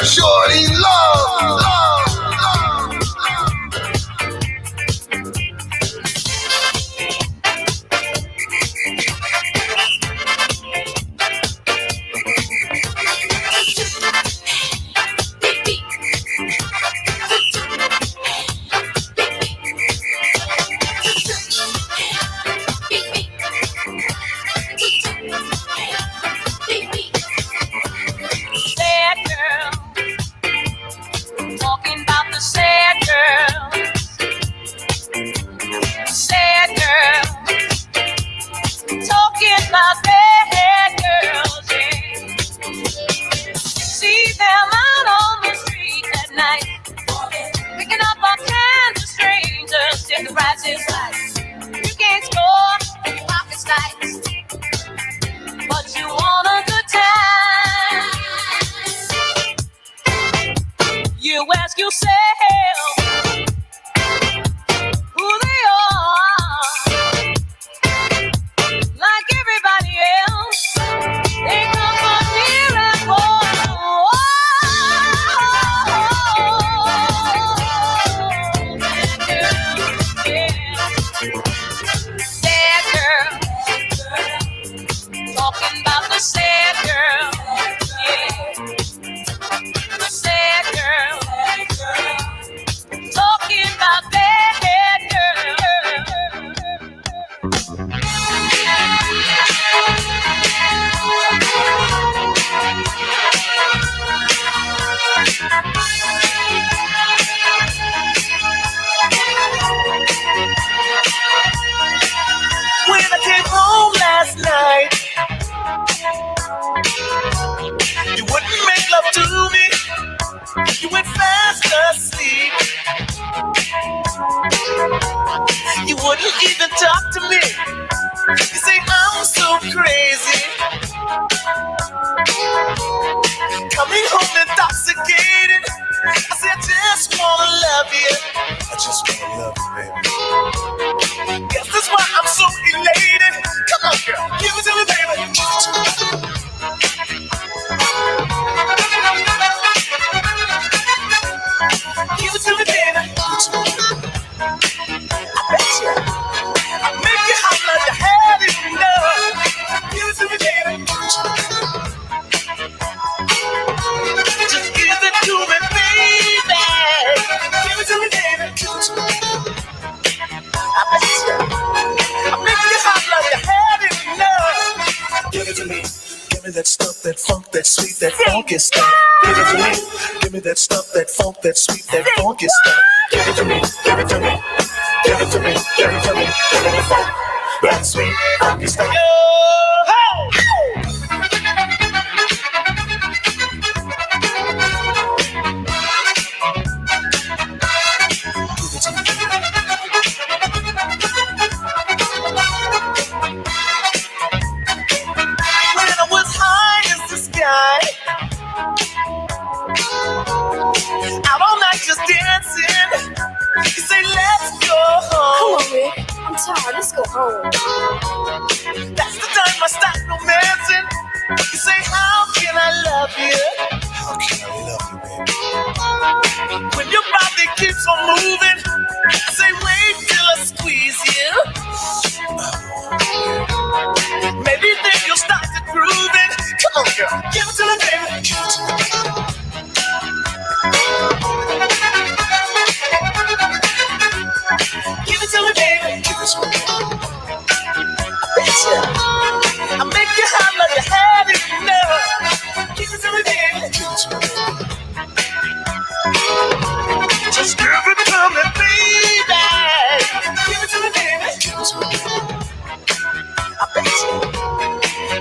Shorty love. When I came home last night, wouldn't even talk to me. You say I'm so crazy. Coming home intoxicated. I say I just wanna love you. I just wanna love you, baby. Guess that's why I'm so elated. Come on, girl, give it to me, baby. Give it to me, baby. I bet you. I make you hot like you had it enough. Give it to me, baby. Just give it to me, baby. Give it to me, baby. I bet you. I make you hot like you had it enough. Give it to me. Give me that stuff, that funk, that sweet, that funky stuff. Give it to me. Give me that stuff, that funk, that sweet, that funky stuff. Give it to me. Give it to me. Give it to me. Give it to me. Give me the funk, that sweet, funky stuff. Out all night just dancing. You say let's go home. Come on, Rick. I'm tired. Let's go home. That's the time I start romancing. You say how can I love you? How can I love you, baby? When your body keeps on moving, I say wait till I squeeze you. Maybe then you'll start to grooving. Come on, girl, give it to me, baby. Give it to me. Give it to me, baby. Give it to me. I bet you. I make you hot like you had it enough. Give it to me, baby. Give it to me. Just give it to me, baby. Give it to me, baby. Give it to me. I bet you.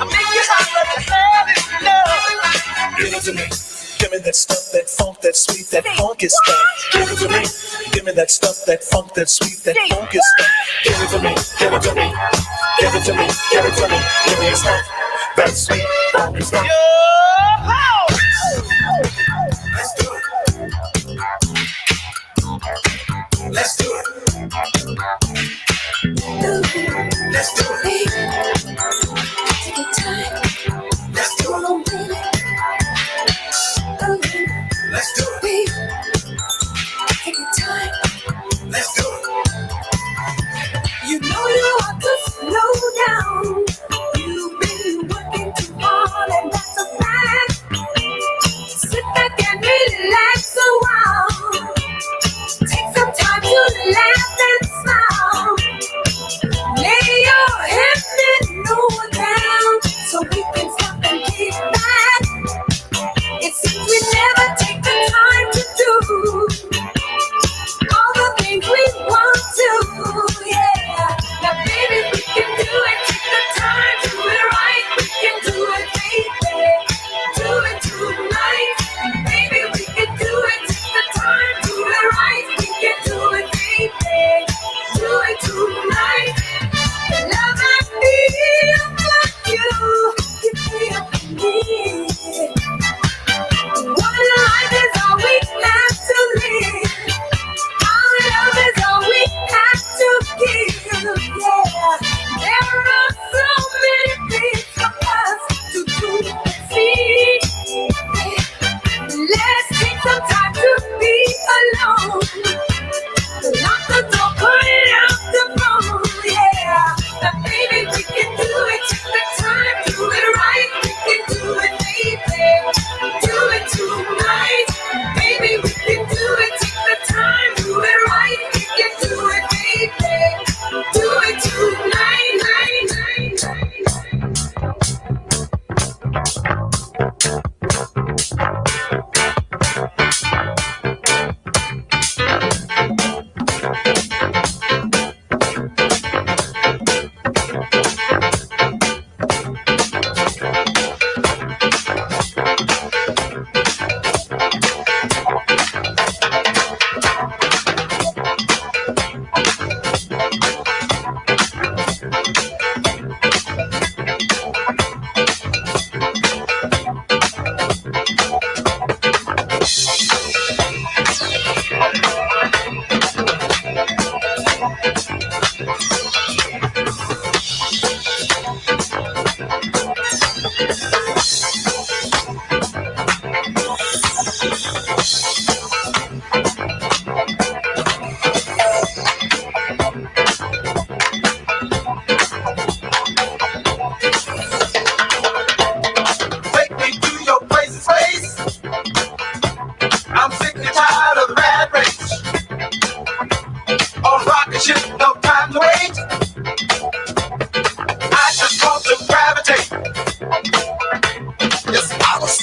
I make you hot like you had it enough. Give it to me. Give me that stuff, that funk, that sweet, that funky stuff. Give it to me. Give me that stuff, that funk, that sweet, that funky stuff. Give it to me. Give it to me. Give it to me. Give it to me. Give me the stuff, that sweet, funky stuff. Let's do it. Let's do it. Let's do it. Take your time. Let's do it. Come on, baby. Let's do it. Baby. Take your time. Let's do it. You know you ought to slow down. You've been working too hard, and that's a fact.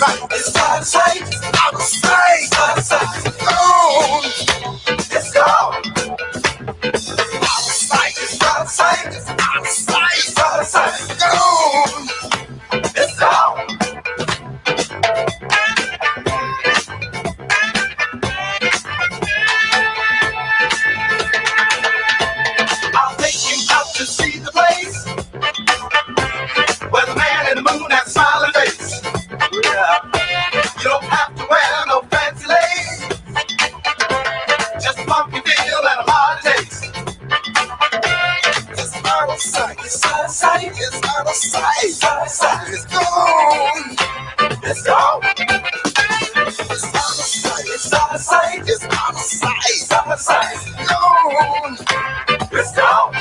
It's out of sight, out of sight, out of sight. Gone. It's gone. Out of sight, it's out of sight, it's out of sight, it's out of sight. Gone. It's gone. I'll take you out to see the place where the man in the moon has smiling face. Yeah. You don't have to wear no fancy lace, just a funky feel and a hard taste. It's out of sight, it's out of sight, it's out of sight, it's out of sight. It's gone, it's gone. It's out of sight, it's out of sight, it's out of sight, it's out of sight. It's gone, it's gone.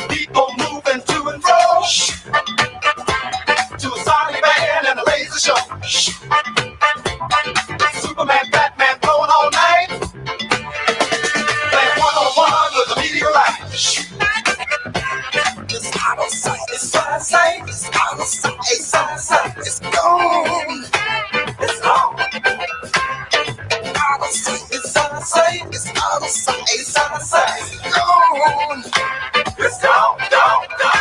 People moving to and fro to a Sonic band and a laser show. Superman, Batman, going all night, playing one-on-one with a meteorite. It's out of sight, it's out of sight, it's out of sight, it's out of sight. It's gone, it's gone. Out of sight, it's out of sight, it's out of sight, it's out of sight. It's gone, it's gone, gone, gone.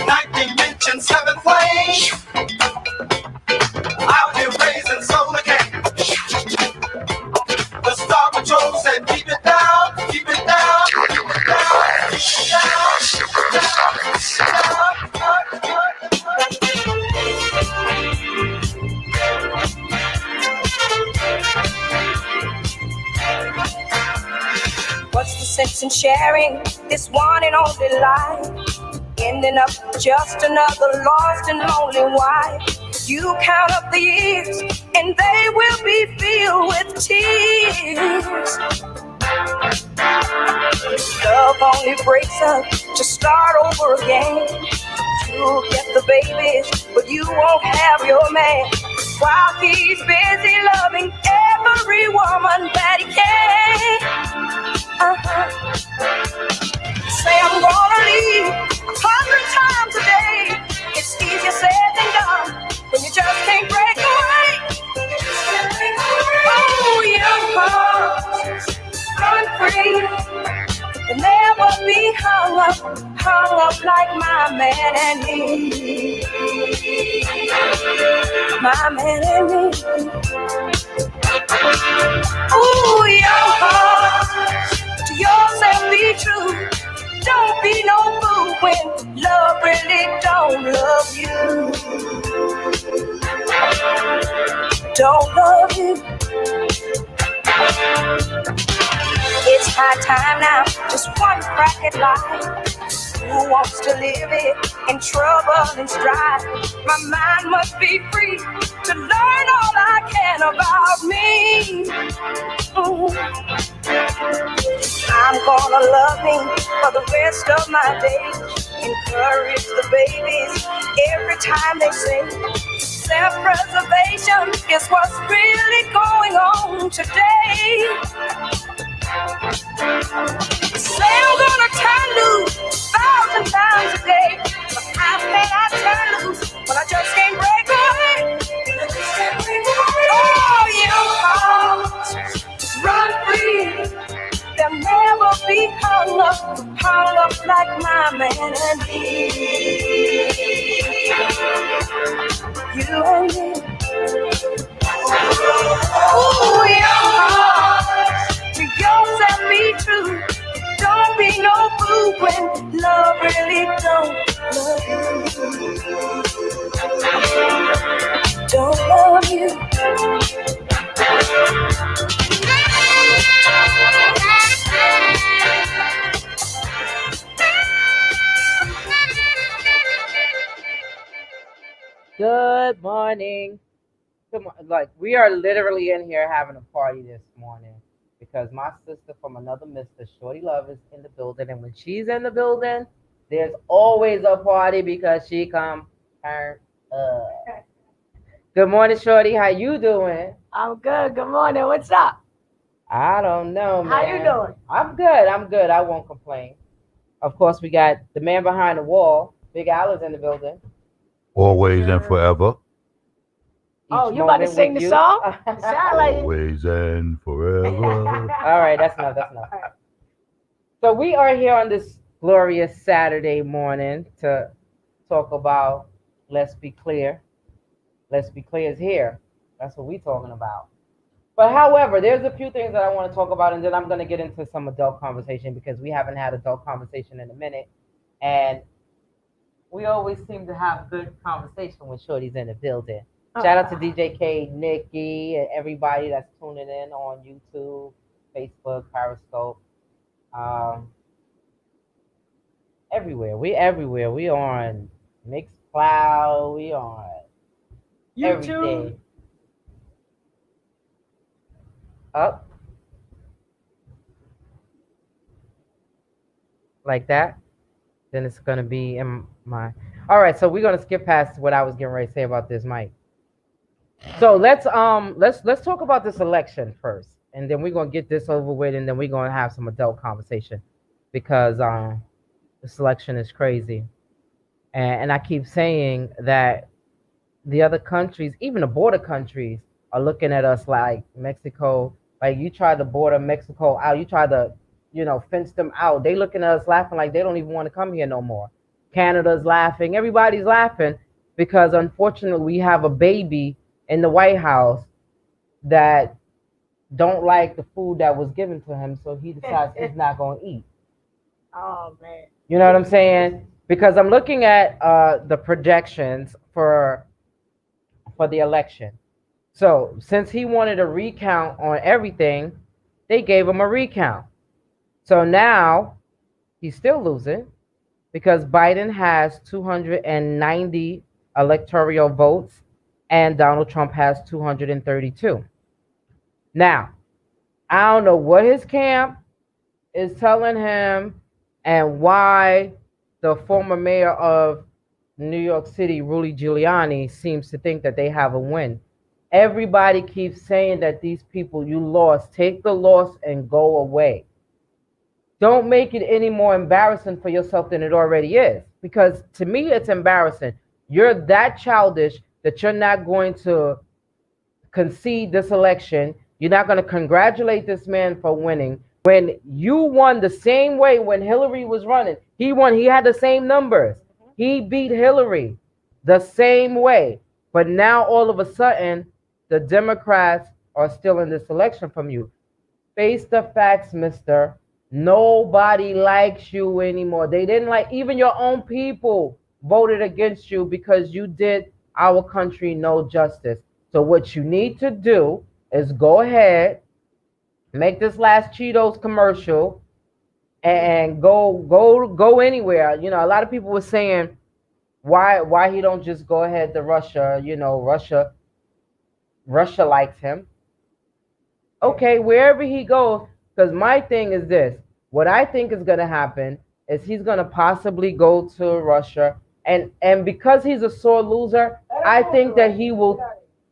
19th flame, out here raising solar cane. The Star Patrol said keep it down, keep it down, keep it down, keep it down, keep What's the sense in sharing this one and only life? Ending up just another lost and lonely wife. You count up the years and they will be filled with tears. Love only breaks up to start over again. You'll get the babies, but you won't have your man. While he's busy loving every woman that he can. Say I'm gonna leave 100 times a day. It's easier said than done when you just can't break away. Oh, young hearts, run free. You'll never be hung up like my man and me. My man and me. Ooh, young hearts, to yourself be true. Don't be no fool when love really don't love you. Don't love you. It's high time now, just one crack at life. Who wants to live it in trouble and strife? My mind must be free to learn all I can about me. I'm gonna love him for the rest of my days. Encourage the babies every time they sing. Self-preservation is what's really going on today. Say I'm gonna turn loose 1,000 times a day, but how can I turn loose when I just can't break away? Oh, you hearts, run free. They'll never be hung up like my man and me. You and me. Ooh, your heart, to yourself be true. Don't be no fool when love really don't love you. Don't love you. Good morning. Like, we are literally in here having a party this morning because my sister from another Mr. Shorty Love is in the building, and when she's in the building, there's always a party because she come turned Good morning, Shorty. How you doing? I'm good. Good morning. What's up? I don't know, man. How you doing? I'm good. I'm good. I won't complain. Of course, we got the man behind the wall. Big Al is in the building. Always and forever. Oh, Each you about to moment sing with the you. song? It sound like it. Always and forever. All right, that's enough. That's enough. So we are here on this glorious Saturday morning to talk about Let's Be Clear. Let's Be Clear is here. That's what we're talking about. But however, there's a few things that I want to talk about, and then I'm going to get into some adult conversation because we haven't had adult conversation in a minute. And we always seem to have good conversation when Shorty's in the building. Shout out to DJ K, Nikki, and everybody that's tuning in on YouTube, Facebook, Periscope, everywhere. We everywhere. We on Mixcloud. We on everything. Up like that. Then it's gonna be in my. All right, so we're gonna skip past what I was getting ready to say about this mic. So let's talk about this election first, and then we're gonna get this over with, and then we're gonna have some adult conversation because this election is crazy, and I keep saying that the other countries, even the border countries, are looking at us like Mexico. Like you try to border Mexico out, you try to fence them out. They looking at us laughing like they don't even want to come here no more. Canada's laughing, everybody's laughing because unfortunately we have a baby in the White House that don't like the food that was given to him, so he decides he's not going to eat. Oh man. You know what I'm saying? Because I'm looking at the projections for the election. So since he wanted a recount on everything, they gave him a recount. So now he's still losing because Biden has 290 electoral votes and Donald Trump has 232. Now, I don't know what his camp is telling him and why the former mayor of New York City, Rudy Giuliani, seems to think that they have a win. Everybody keeps saying that these people, you lost. Take the loss and go away. Don't make it any more embarrassing for yourself than it already is. Because to me, it's embarrassing. You're that childish that you're not going to concede this election. You're not going to congratulate this man for winning. When you won the same way when Hillary was running, he won. He had the same numbers. He beat Hillary the same way. But now all of a sudden, the Democrats are still in this election from you. Face the facts, mister. Nobody likes you anymore. They didn't like, even your own people voted against you because you did our country no justice. So what you need to do is go ahead, make this last Cheetos commercial and go anywhere. You know, a lot of people were saying why he don't just go ahead to Russia. You know, Russia likes him. Okay, wherever he goes, because my thing is this. What I think is going to happen is he's going to possibly go to Russia. And because he's a sore loser, I think that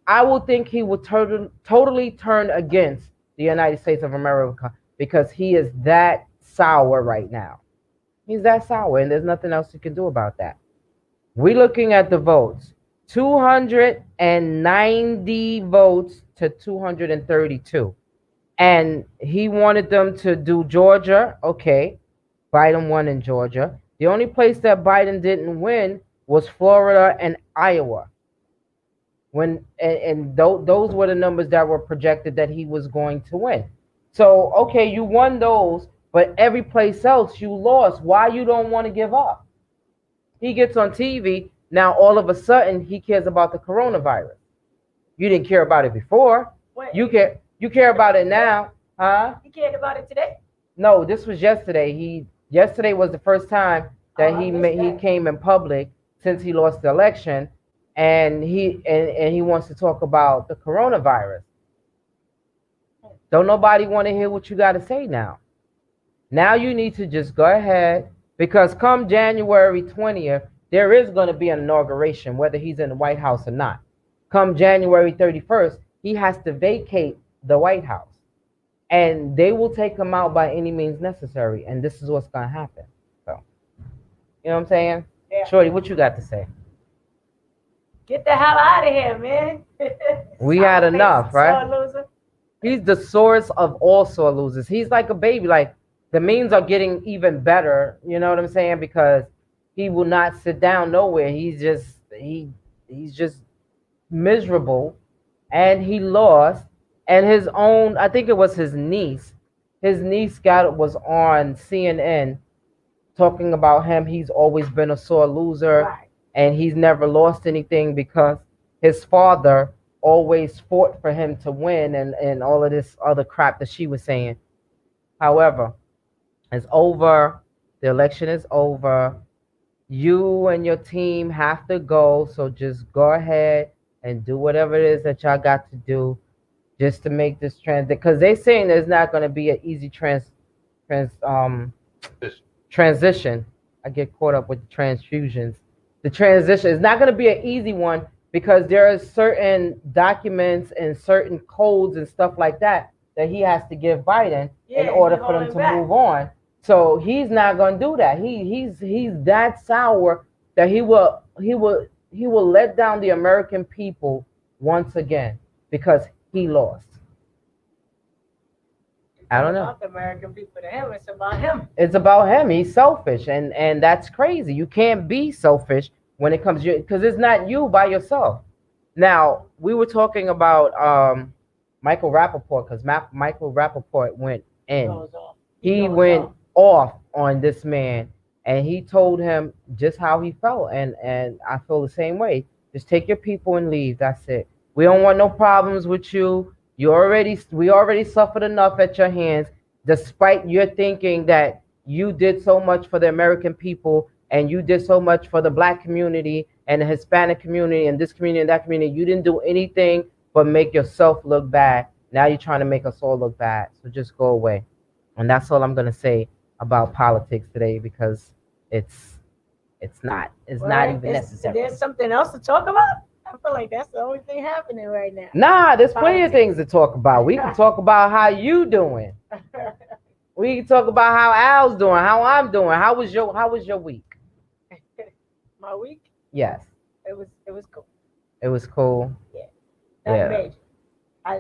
I will think he will totally turn against the United States of America because he is that sour right now. He's that sour, and there's nothing else you can do about that. We're looking at the votes. 290 votes to 232. And he wanted them to do Georgia. Okay, Biden won in Georgia. The only place that Biden didn't win was Florida and Iowa. Those were the numbers that were projected that he was going to win. So, okay, you won those, but every place else you lost. Why you don't want to give up? He gets on TV. Now, all of a sudden, he cares about the coronavirus. You didn't care about it before. Wait. You care about it now, huh? He cared about it today? No, this was yesterday. Yesterday was the first time that he came in public since he lost the election, and he wants to talk about the coronavirus. Don't nobody want to hear what you got to say now. Now you need to just go ahead, because come January 20th, there is going to be an inauguration, whether he's in the White House or not. Come January 31st, he has to vacate the White House. And they will take him out by any means necessary. And this is what's going to happen. So, you know what I'm saying? Yeah. Shorty, what you got to say? Get the hell out of here, man. We had enough, right? Sore loser. He's the source of all sore losers. He's like a baby. Like, the memes are getting even better. You know what I'm saying? Because he will not sit down nowhere. He's just miserable, and he lost. And his own, I think it was his niece. His niece was on CNN talking about him. He's always been a sore loser, Right. and he's never lost anything because his father always fought for him to win, and all of this other crap that she was saying. However, it's over. The election is over. You and your team have to go, so just go ahead and do whatever it is that y'all got to do just to make this because they're saying there's not going to be an easy transition. I get caught up with the transfusions. The transition is not going to be an easy one because there are certain documents and certain codes and stuff like that he has to give Biden in order for them to move on. So he's not going to do that. He's that sour that he will let down the American people once again because he lost. I don't know. About the American people to him, it's about him. It's about him. He's selfish, and that's crazy. You can't be selfish when it comes to you because it's not you by yourself. Now we were talking about Michael Rappaport because Michael Rappaport went in. He went off on this man, and he told him just how he felt, and I feel the same way. Just take your people and leave. That's it. We don't want no problems with you. We already suffered enough at your hands, despite your thinking that you did so much for the American people and you did so much for the Black community and the Hispanic community and this community and that community. You didn't do anything but make yourself look bad. Now you're trying to make us all look bad. So just go away. And that's all I'm gonna say about politics today because it's not even necessary. There's something else to talk about? I feel like that's the only thing happening right now. Nah, there's plenty of things to talk about. We can talk about how you doing. We can talk about how Al's doing, how I'm doing. How was your week? My week? Yes. It was cool. It was cool. Yeah. Nothing major. I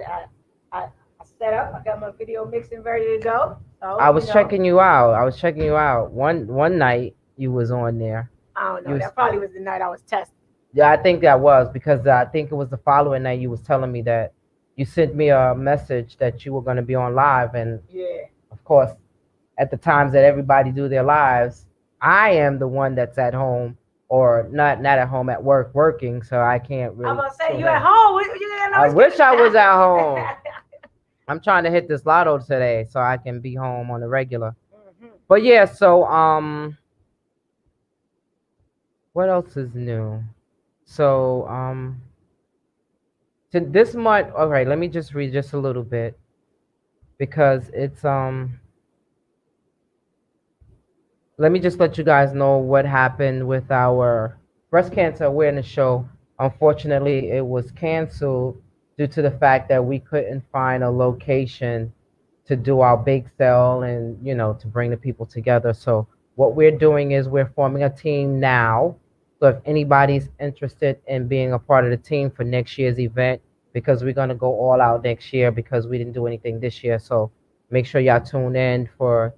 set up. I got my video mixing ready to go. So, I was checking you out. One night you was on there. I don't know. That probably was the night I was testing. Yeah, I think that was because I think it was the following night you was telling me that you sent me a message that you were going to be on live, and yeah, of course, at the times that everybody do their lives, I am the one that's at home or not at home at work working, so I can't really. I'm gonna say you at home. I wish I was at home. I'm trying to hit this lotto today so I can be home on the regular. Mm-hmm. But yeah, so what else is new? So to this month, all right, let me just read just a little bit because it's let me just let you guys know what happened with our breast cancer awareness show. Unfortunately, it was canceled due to the fact that we couldn't find a location to do our bake sale and, to bring the people together. So what we're doing is we're forming a team now. So if anybody's interested in being a part of the team for next year's event, because we're going to go all out next year because we didn't do anything this year. So make sure y'all tune in for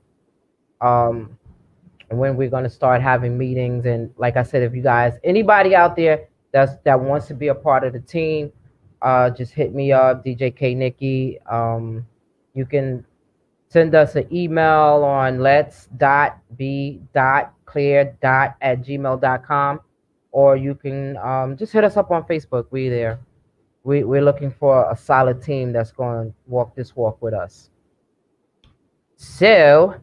when we're going to start having meetings. And like I said, if you guys, anybody out there that wants to be a part of the team, just hit me up, DJ K NIKKI. You can send us an email on lets.be.clear.@gmail.com, or you can just hit us up on Facebook. We're there. We're looking for a solid team that's going to walk this walk with us. So,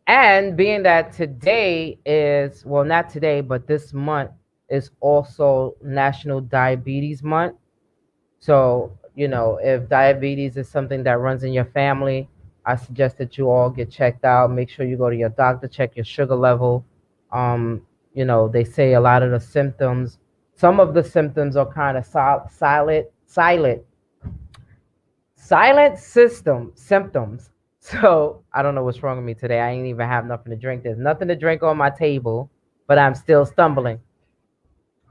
and being that today is, well, not today, but this month is also National Diabetes Month. So, if diabetes is something that runs in your family, I suggest that you all get checked out. Make sure you go to your doctor, check your sugar level. They say a lot of the symptoms, some of the symptoms are kind of silent system symptoms. So I don't know what's wrong with me today. I ain't even have nothing to drink. There's nothing to drink on my table, but I'm still stumbling.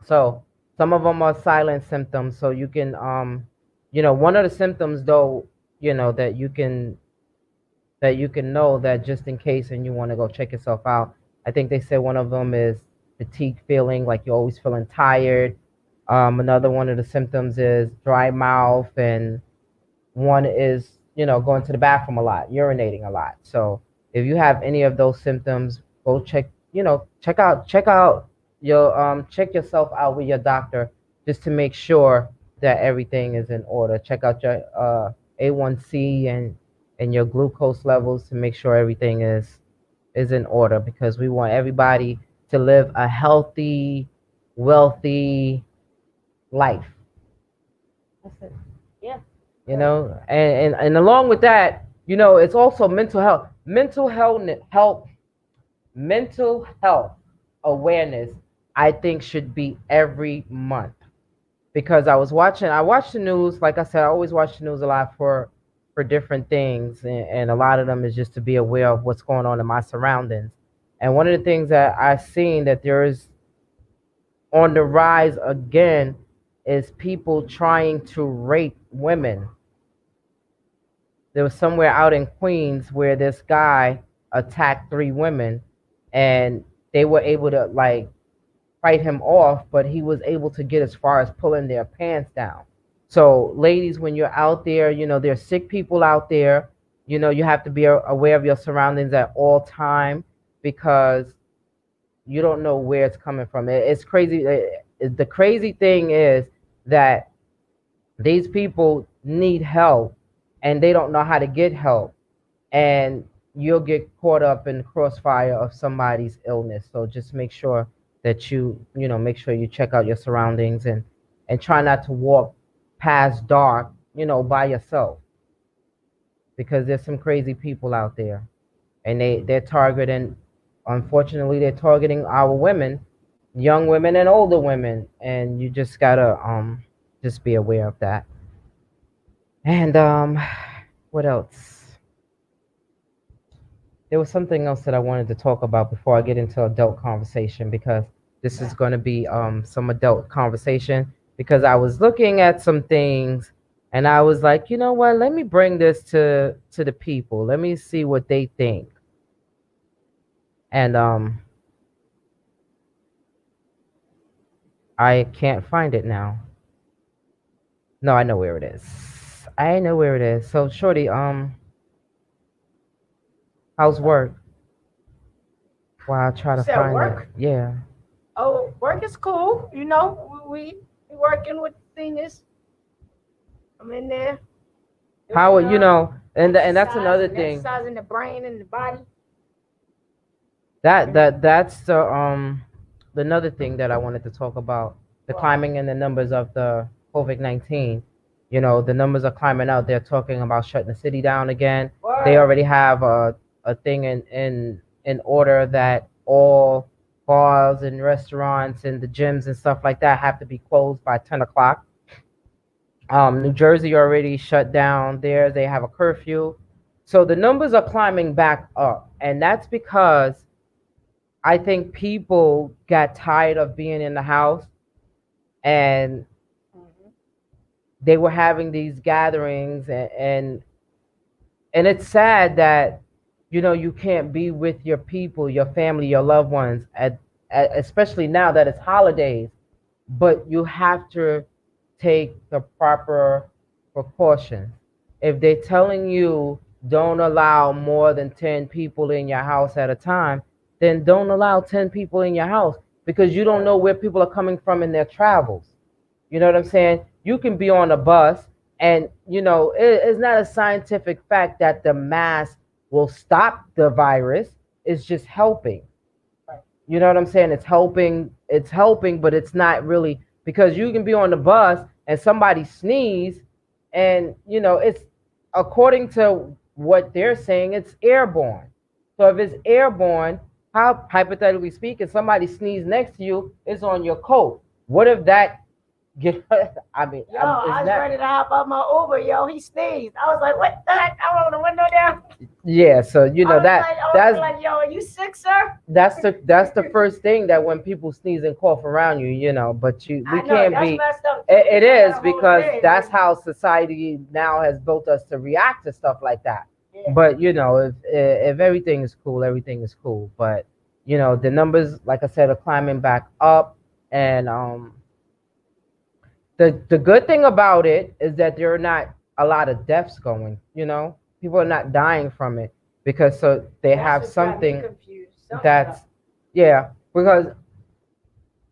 So some of them are silent symptoms. So you can, one of the symptoms though, that you can know that just in case and you want to go check yourself out. I think they said one of them is fatigue feeling, like you're always feeling tired. Another one of the symptoms is dry mouth, and one is going to the bathroom a lot, urinating a lot. So if you have any of those symptoms, go check out your check yourself out with your doctor, just to make sure that everything is in order. Check out your A1C and your glucose levels to make sure everything is in order, because we want everybody to live a healthy, wealthy life. That's it. Yeah. And along with that, it's also mental health awareness. I think should be every month, because I watch the news. Like I said, I always watch the news a lot for different things, and a lot of them is just to be aware of what's going on in my surroundings. And one of the things that I've seen that there is on the rise again is people trying to rape women. There was somewhere out in Queens where this guy attacked three women, and they were able to like fight him off, but he was able to get as far as pulling their pants down. So, ladies, when you're out there, there's sick people out there. You have to be aware of your surroundings at all time, because you don't know where it's coming from. It's crazy. The crazy thing is that these people need help, and they don't know how to get help, and you'll get caught up in the crossfire of somebody's illness. So just make sure that make sure you check out your surroundings, and try not to walk past dark, by yourself, because there's some crazy people out there, and they're targeting. Unfortunately, they're targeting our women, young women and older women, and you just gotta just be aware of that. And what else? There was something else that I wanted to talk about before I get into adult conversation, because this is going to be some adult conversation, because I was looking at some things and I was like, you know what? Let me bring this to the people. Let me see what they think. And I can't find it now. No, I know where it is. I know where it is. So, Shorty, how's work? While I try to Said find work? it. Yeah. Oh, work is cool. We working with seniors. I'm in there. How and that's another thing. Exercising the brain and the body. That's the another thing that I wanted to talk about, the climbing in the numbers of the COVID-19. The numbers are climbing out. They're talking about shutting the city down again. They already have a thing in order that all bars and restaurants and the gyms and stuff like that have to be closed by 10 o'clock. New Jersey already shut down there. They have a curfew. So the numbers are climbing back up. And that's because I think people got tired of being in the house, and they were having these gatherings, and it's sad that you can't be with your people, your family, your loved ones especially now that it's holidays, but you have to take the proper precautions. If they're telling you don't allow more than 10 people in your house at a time, then don't allow 10 people in your house, because you don't know where people are coming from in their travels. You know what I'm saying? You can be on a bus, and it's not a scientific fact that the mask will stop the virus. It's just helping. You know what I'm saying? It's helping, but it's not really, because you can be on the bus and somebody sneeze, and it's, according to what they're saying, it's airborne. So if it's airborne, how hypothetically speaking, somebody sneeze next to you, it's on your coat. What if that get? I mean, Yo, I was ready to hop out my Uber. Yo, he sneezed. I was like, what the heck? I rolled the window down. yeah. So you know I was like, yo, are you sick, sir? that's the first thing that when people sneeze and cough around you, but we I know, can't that's be. messed up. It I is gotta hold because it in. that's how society now has built us to react to stuff like that. Yeah. But if everything is cool, everything is cool. But the numbers, like I said, are climbing back up, and the good thing about it is that there are not a lot of deaths going. People are not dying from it because so they have That's what got me something confused. Something's that's up. yeah. Because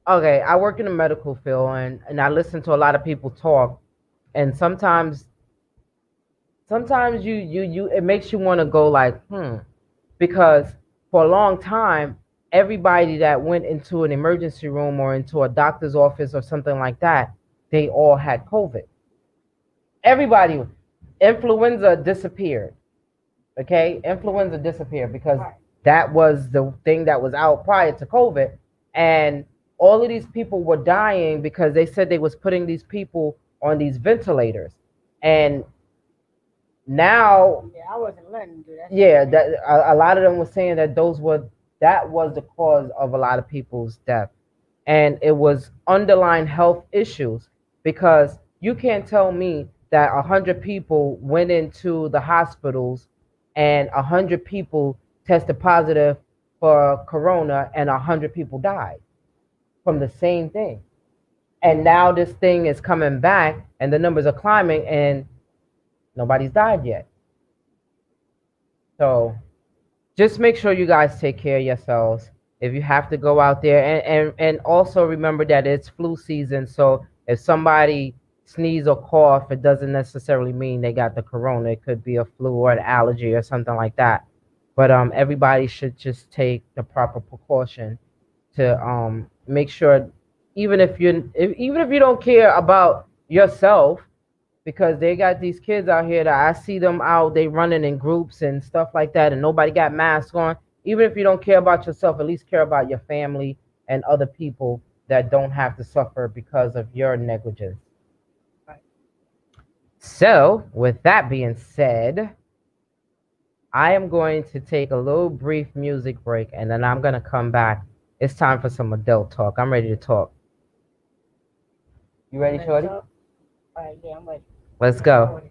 okay, I work in the medical field and I listen to a lot of people talk, and sometimes you it makes you want to go like because for a long time everybody that went into an emergency room or into a doctor's office or something like that, they all had COVID. Everybody, influenza disappeared. Okay, influenza disappeared because that was the thing that was out prior to COVID, and all of these people were dying because they said they was putting these people on these ventilators, and now Yeah, I wasn't letting him do that. yeah, that a lot of them were saying that that was the cause of a lot of people's death, and it was underlying health issues because you can't tell me that 100 people went into the hospitals and 100 people tested positive for corona and 100 people died from the same thing, and now this thing is coming back and the numbers are climbing and nobody's died yet. So just make sure you guys take care of yourselves if you have to go out there, and also remember that it's flu season. So if somebody sneeze or cough, it doesn't necessarily mean they got the corona. It could be a flu or an allergy or something like that. But everybody should just take the proper precaution to make sure, even if you don't care about yourself, because they got these kids out here that I see them out, they running in groups and stuff like that, and nobody got masks on. Even if you don't care about yourself, at least care about your family and other people that don't have to suffer because of your negligence. Right. So, with that being said, I am going to take a little brief music break, and then I'm going to come back. It's time for some adult talk. I'm ready to talk. You ready, Shorty? All right, yeah, I'm ready. Let's go.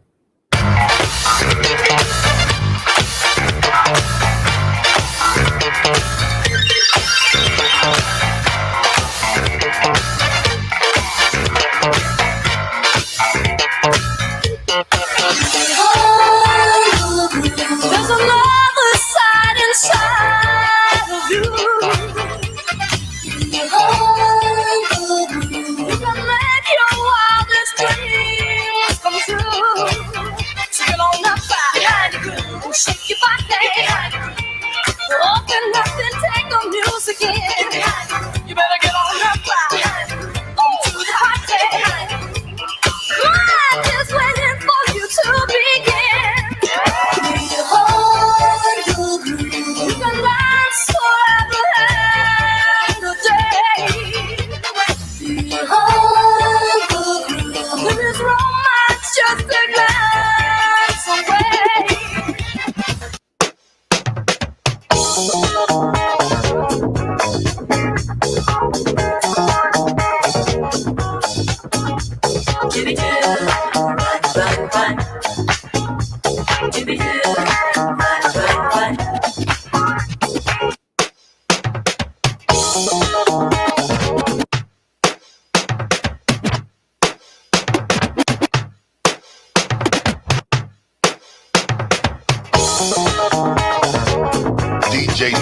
There's another side inside of you. You can make your wildest dreams come true. So get on up behind you, shake your body, open up and take the music in. You better get on up onto the party. Life is waiting for you to begin. You can dance forever and a day. There is romance just a glance away. Give it to run. Give it to run. DJ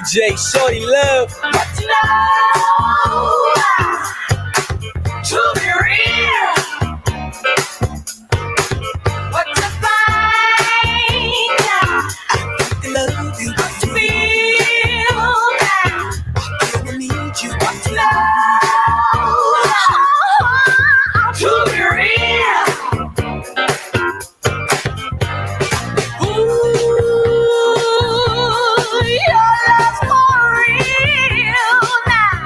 DJ Shorty Love. What you know to be real. What you find, I love you. What you feel, I need you. What you know to be real. Ooh, your love's for real now.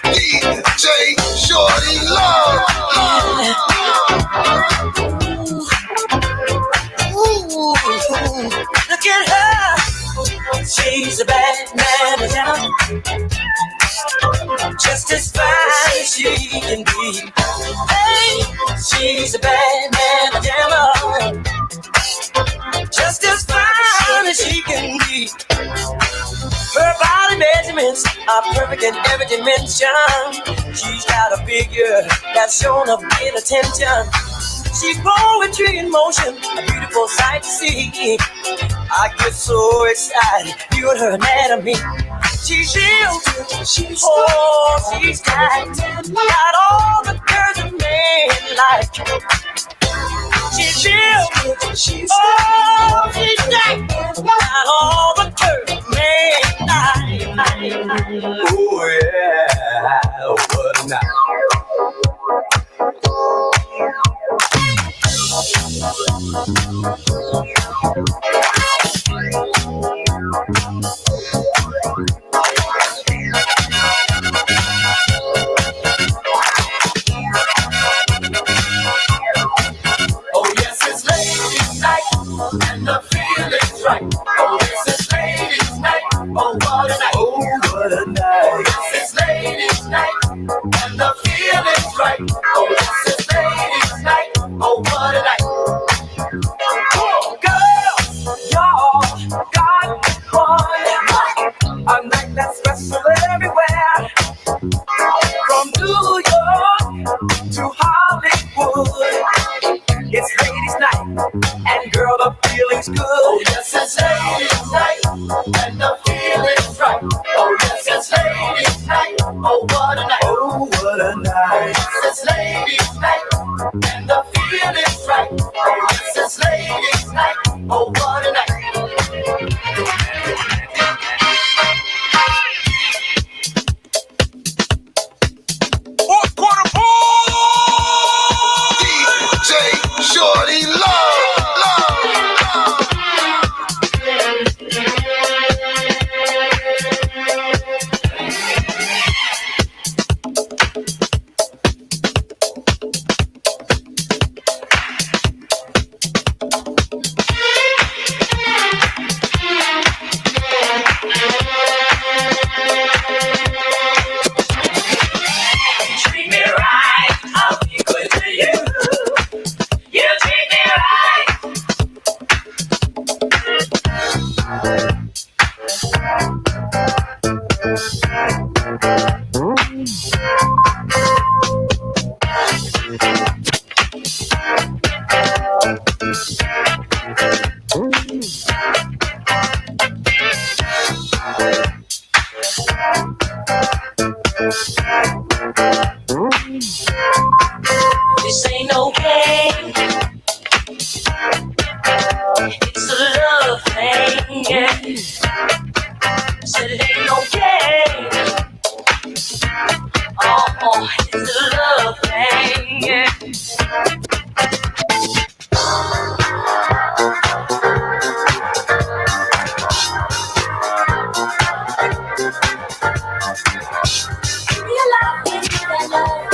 DJ Shorty Love. Ooh, look at her. She's a bad man, just as fine as she can be. Hey, she's a bad man, just as fine as she can be. Her body measurements are perfect in every dimension. She's got a figure that's shown a bit attention. She's poetry in motion, a beautiful sight to see. I get so excited viewing her anatomy. She's real good, she's got all the curves a man like. She's real good, she's got all the curves a man like. Oh yeah, what a night. Oh yes, it's ladies' night, and the feeling's right. Oh yes, it's ladies' night. Oh what a night. Oh what a night. Oh yes, it's ladies' night, and the feeling's right. Oh yes, it's ladies' night. Oh what a night. Girls, y'all got one. A night that's special everywhere. From New York to Hollywood. It's ladies' night, and girl, the feeling's good. Oh yes, it's ladies' night, and the feeling's right. Oh yes, it's ladies' night. Oh what a night. Oh what a night. Yes, it's ladies' night, and the feeling's right. Oh yes, it's ladies' night. Oh what a night. Fourth quarter ball. DJ Shorty Love. Treat me right, I'll be good to you. You treat me right. This ain't no game. It's a love thing, yeah. Said it ain't no game. Oh, it's a love thing, yeah. Give me a love, give me that love.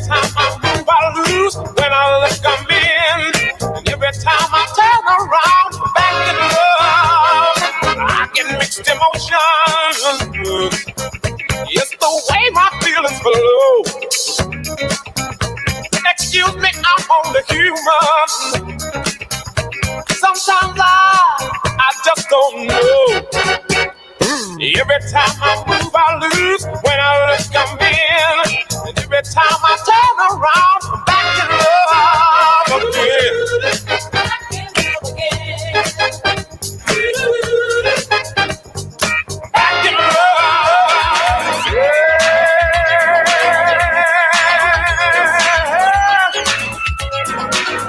time I move, I lose. When I look, I'm in. And every time I turn around, back in love, I get mixed emotions. It's the way my feelings flow. Excuse me, I'm only human. Sometimes I just don't know. Every time I move, I lose. When I look, I'm in. And every time I turn around, I'm back in love again. Back in love again. Back in love. Yeah.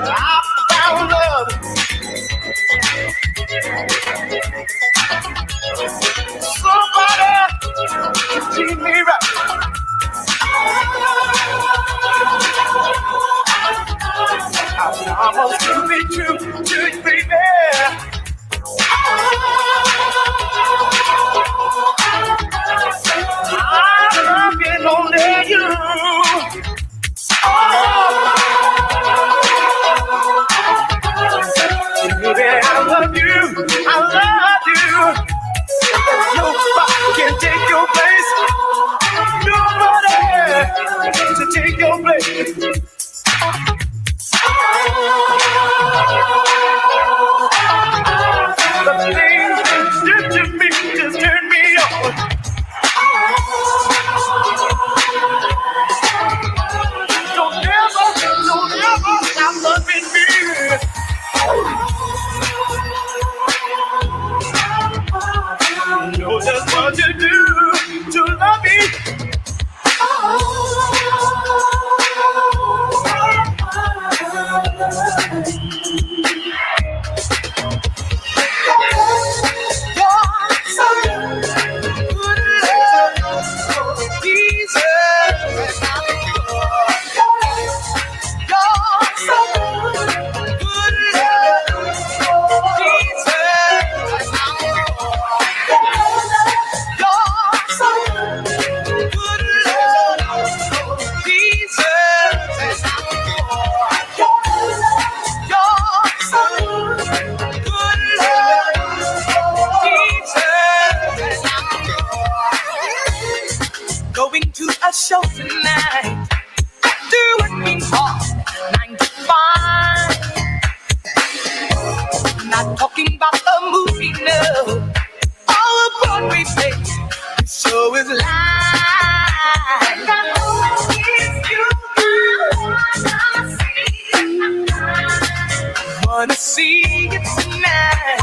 I found love. Somebody treat me right. I must do me true to you, baby. I love you, only you. Baby, I love you. I love you. Nobody can take your place. Nobody to take your place. The things you did to me just turn me on. Don't ever stop loving me. Know just what you do to love me. Going to a show tonight. Do working hard, 9 to 5. Not talking about a movie, no. All a Broadway play. The show is live. Wanna see it tonight.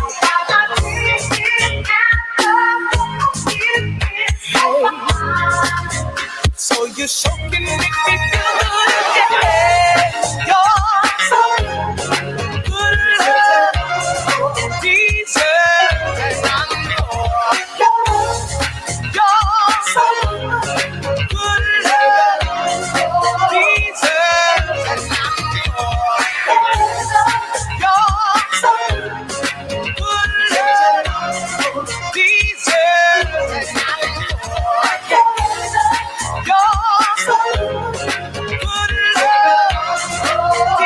So you sure can make me feel good, yeah. You're so good, love, Jesus, and I'm yours. You're so good, love, Jesus, and I'm yours. You're so good, love, Jesus, and I'm yours. You're so good, love,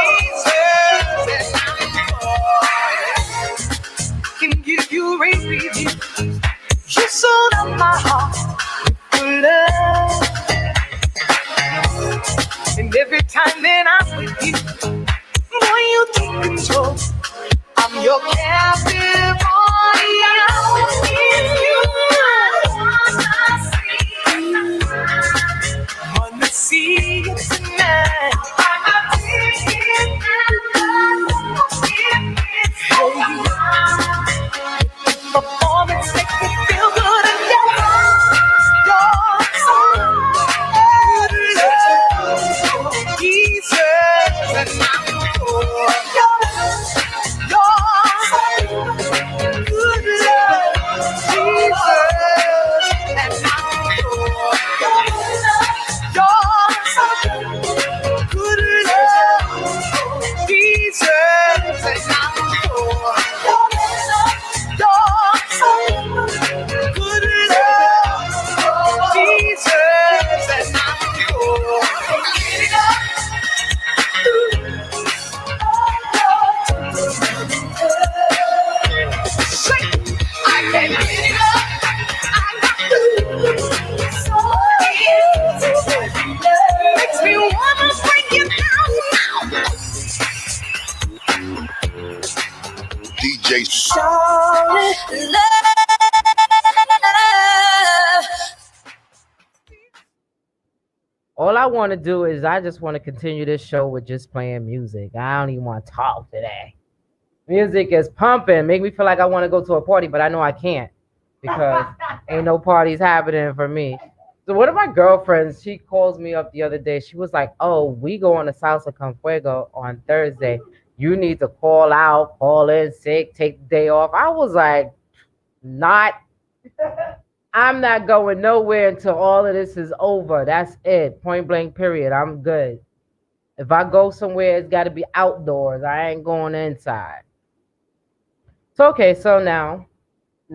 Shorty, love. All I want to do is I just want to continue this show with just playing music. I don't even want to talk today. Music is pumping, make me feel like I want to go to a party, but I know I can't because ain't no parties happening for me. So one of my girlfriends, she calls me up the other day. She was like, "Oh, we go on the Salsa Con Fuego on Thursday. You need to call out, call in sick, take the day off." I was like, "Not. I'm not going nowhere until all of this is over. That's it. Point blank. Period. I'm good. If I go somewhere, it's got to be outdoors. I ain't going inside." So okay, so now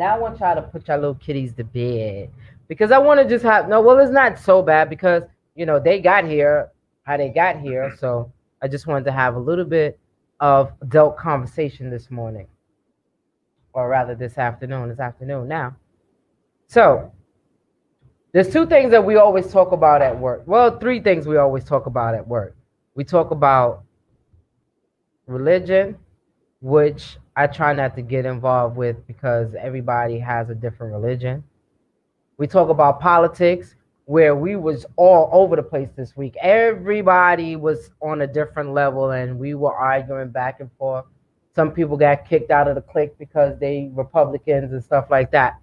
I want y'all to put y'all little kitties to bed because I want to just have no. Well, it's not so bad because they got here how they got here. So I just wanted to have a little bit of adult conversation this morning, or rather this afternoon. It's afternoon now. So there's two things that we always talk about at work. Well, three things we always talk about at work. We talk about religion, which I try not to get involved with because everybody has a different religion. We talk about politics, where we was all over the place this week. Everybody was on a different level, and we were arguing back and forth. Some people got kicked out of the clique because they Republicans and stuff like that.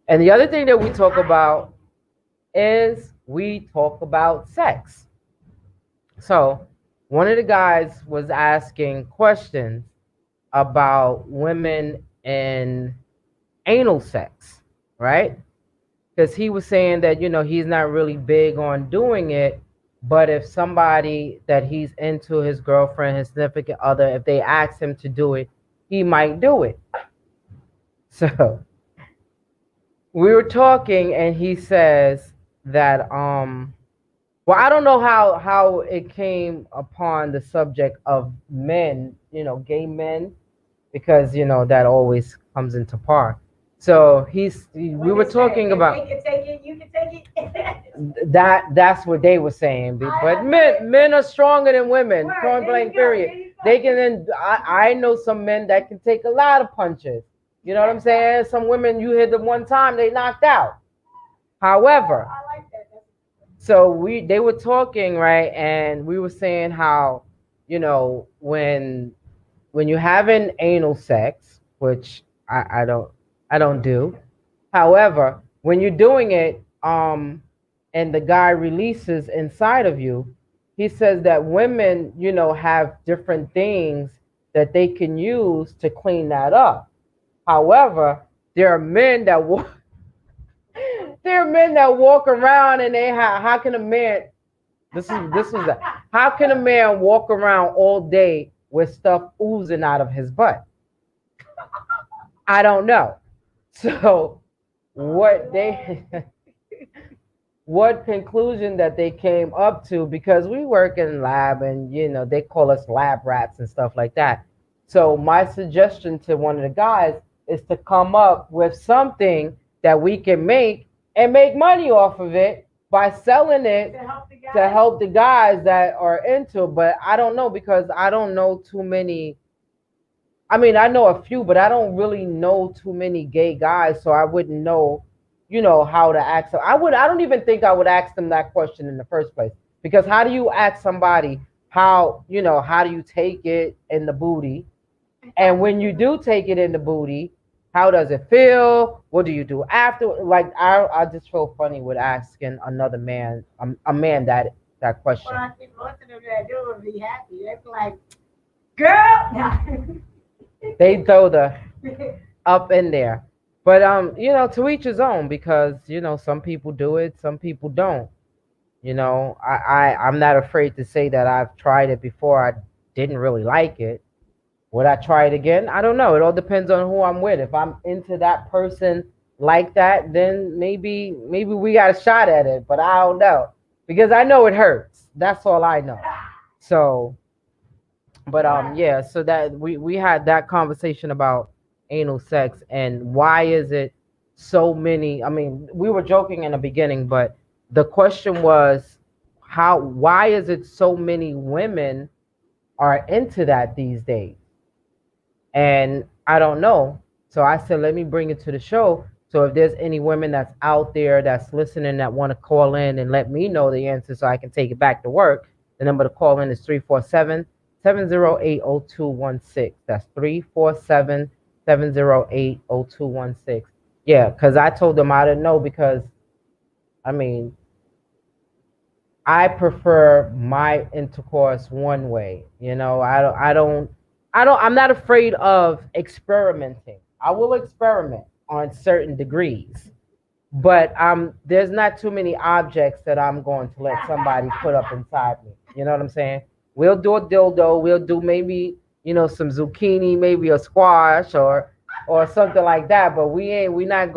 And the other thing that we talk about is we talk about sex. So one of the guys was asking questions about women and anal sex, right? Because he was saying that, he's not really big on doing it, but if somebody that he's into, his girlfriend, his significant other, if they ask him to do it, he might do it. So we were talking and he says that, well, I don't know how it came upon the subject of men, gay men, because that always comes into par. So we were talking about you can take it. that's what they were saying. But men are stronger than women. Point blank period. They can. I know some men that can take a lot of punches. You know what I'm saying? Some women, you hit them one time, they knocked out. However, I like that. so they were talking, right, and we were saying how, when you're having anal sex, which I don't do. However, when you're doing it, and the guy releases inside of you, he says that women, have different things that they can use to clean that up. However, there are men that walk around and they how can a man this is that how can a man walk around all day with stuff oozing out of his butt? I don't know. So what what conclusion that they came up to, because we work in lab and they call us lab rats and stuff like that. So my suggestion to one of the guys is to come up with something that we can make and make money off of it by selling it to help the guys that are into it. But I don't know, because I don't know too many. I mean, I know a few, but I don't really know too many gay guys, so I wouldn't know, how to ask them. I don't even think I would ask them that question in the first place, because how do you ask somebody how do you take it in the booty? And when you do take it in the booty, how does it feel? What do you do after? Like, I just feel funny with asking another man, a man that question. Well, I think most of them that do would be happy. They're like, girl. They throw the up in there. But to each his own, because some people do it, some people don't. I'm not afraid to say that I've tried it before. I didn't really like it. Would I try it again? I don't know. It all depends on who I'm with. If I'm into that person like that, then maybe we got a shot at it. But I don't know, because I know it hurts. That's all I know. So, but yeah. So that we had that conversation about anal sex and why is it so many. I mean, we were joking in the beginning, but the question was why is it so many women are into that these days? and I don't know. So I said, let me bring it to the show. So if there's any women that's out there that's listening that want to call in and let me know the answer so I can take it back to work, the number to call in is 347-708-0216. That's 347-708-0216. Yeah, because I told them I didn't know because, I mean, I prefer my intercourse one way. I'm not afraid of experimenting. I will experiment on certain degrees, but there's not too many objects that I'm going to let somebody put up inside me. You know what I'm saying? We'll do a dildo. We'll do maybe some zucchini, maybe a squash or something like that. But we ain't